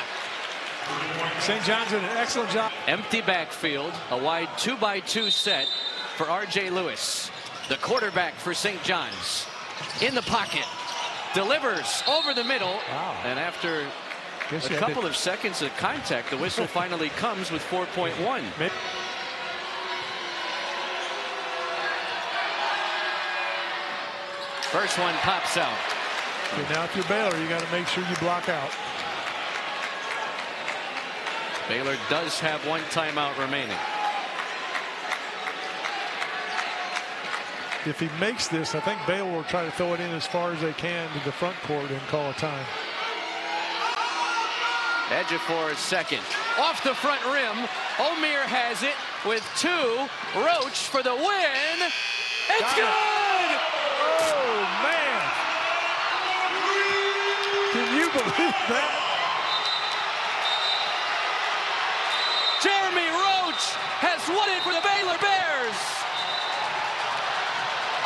S2: St. John's did an excellent job.
S1: Empty backfield, a wide 2x2 set for R.J. Lewis, the quarterback for St. John's. In the pocket, delivers over the middle, and after a couple of seconds of contact, the whistle finally comes with 4.1. First one pops out.
S2: Okay, now if you're Baylor, you got to make sure you block out.
S1: Baylor does have 1 timeout remaining.
S2: If he makes this, I think Baylor will try to throw it in as far as they can to the front court and call a time.
S1: Ejiofor is second. Off the front rim. O'Meara has it with 2. Roach for the win. It's good!
S2: Oh, man. Can you believe that?
S1: Jeremy Roach has won it for the Baylor Bears.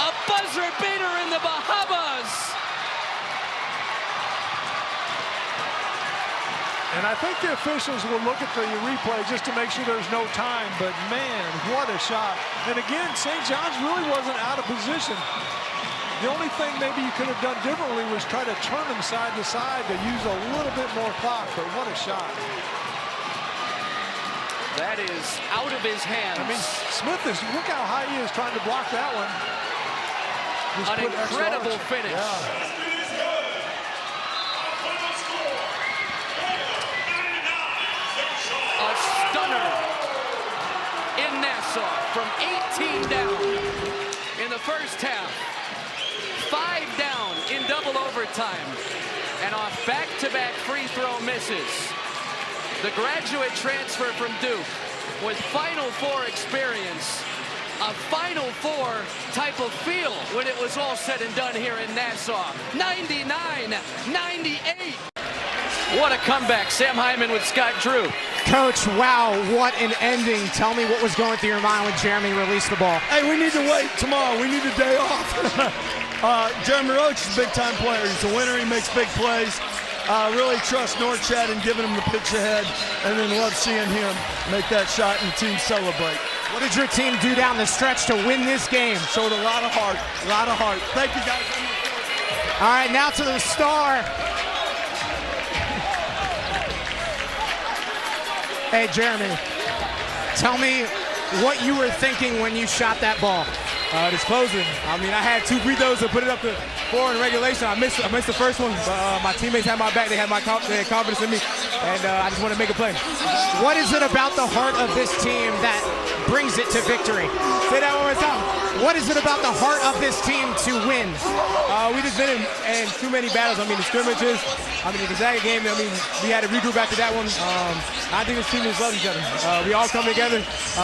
S1: A buzzer beater in the Bahamas.
S2: And I think the officials will look at the replay just to make sure there's no time. But, man, what a shot. And, again, St. John's really wasn't out of position. The only thing maybe you could have done differently was try to turn them side to side to use a little bit more clock. But what a shot.
S1: That is out of his hands.
S2: I mean, Smith is, look how high he is trying to block that one. Just
S1: an incredible finish.
S2: Yeah.
S1: A stunner in Nassau from 18 down in the first half. 5 down in double overtime. And off back-to-back free throw misses. The graduate transfer from Duke with Final Four experience, a Final Four type of feel when it was all said and done here in Nassau. 99-98. What a comeback. Sam Hyman with Scott Drew.
S3: Coach, wow, what an ending. Tell me what was going through your mind when Jeremy released the ball.
S5: Hey, we need to wait tomorrow. We need a day off. Jeremy Roach is a big-time player. He's a winner. He makes big plays. Really trust Norchad in giving him the pitch ahead, and then love seeing him make that shot and the team celebrate.
S3: What did your team do down the stretch to win this game?
S5: Showed a lot of heart, a lot of heart. Thank you, guys.
S3: All right, now to the star. Hey, Jeremy, tell me what you were thinking when you shot that ball.
S6: This closing. I mean, I had 2 free throws to put it up to 4 in regulation. I missed the first one, but my teammates had my back. They had confidence in me, and I just want to make a play.
S3: What is it about the heart of this team that brings it to victory?
S6: Say that one more time.
S3: What is it about the heart of this team to win?
S6: We just been in too many battles. I mean, the scrimmages. I mean, the Gonzaga game. I mean, we had to regroup after that one. I think this team just loves each other. We all come together.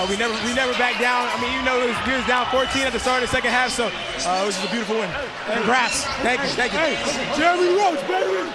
S6: We never back down. I mean, even though we was down 14 at the start of the second half, so it was just a beautiful win.
S3: Congrats.
S6: Thank you.
S2: Hey, Jeremy Roach, baby.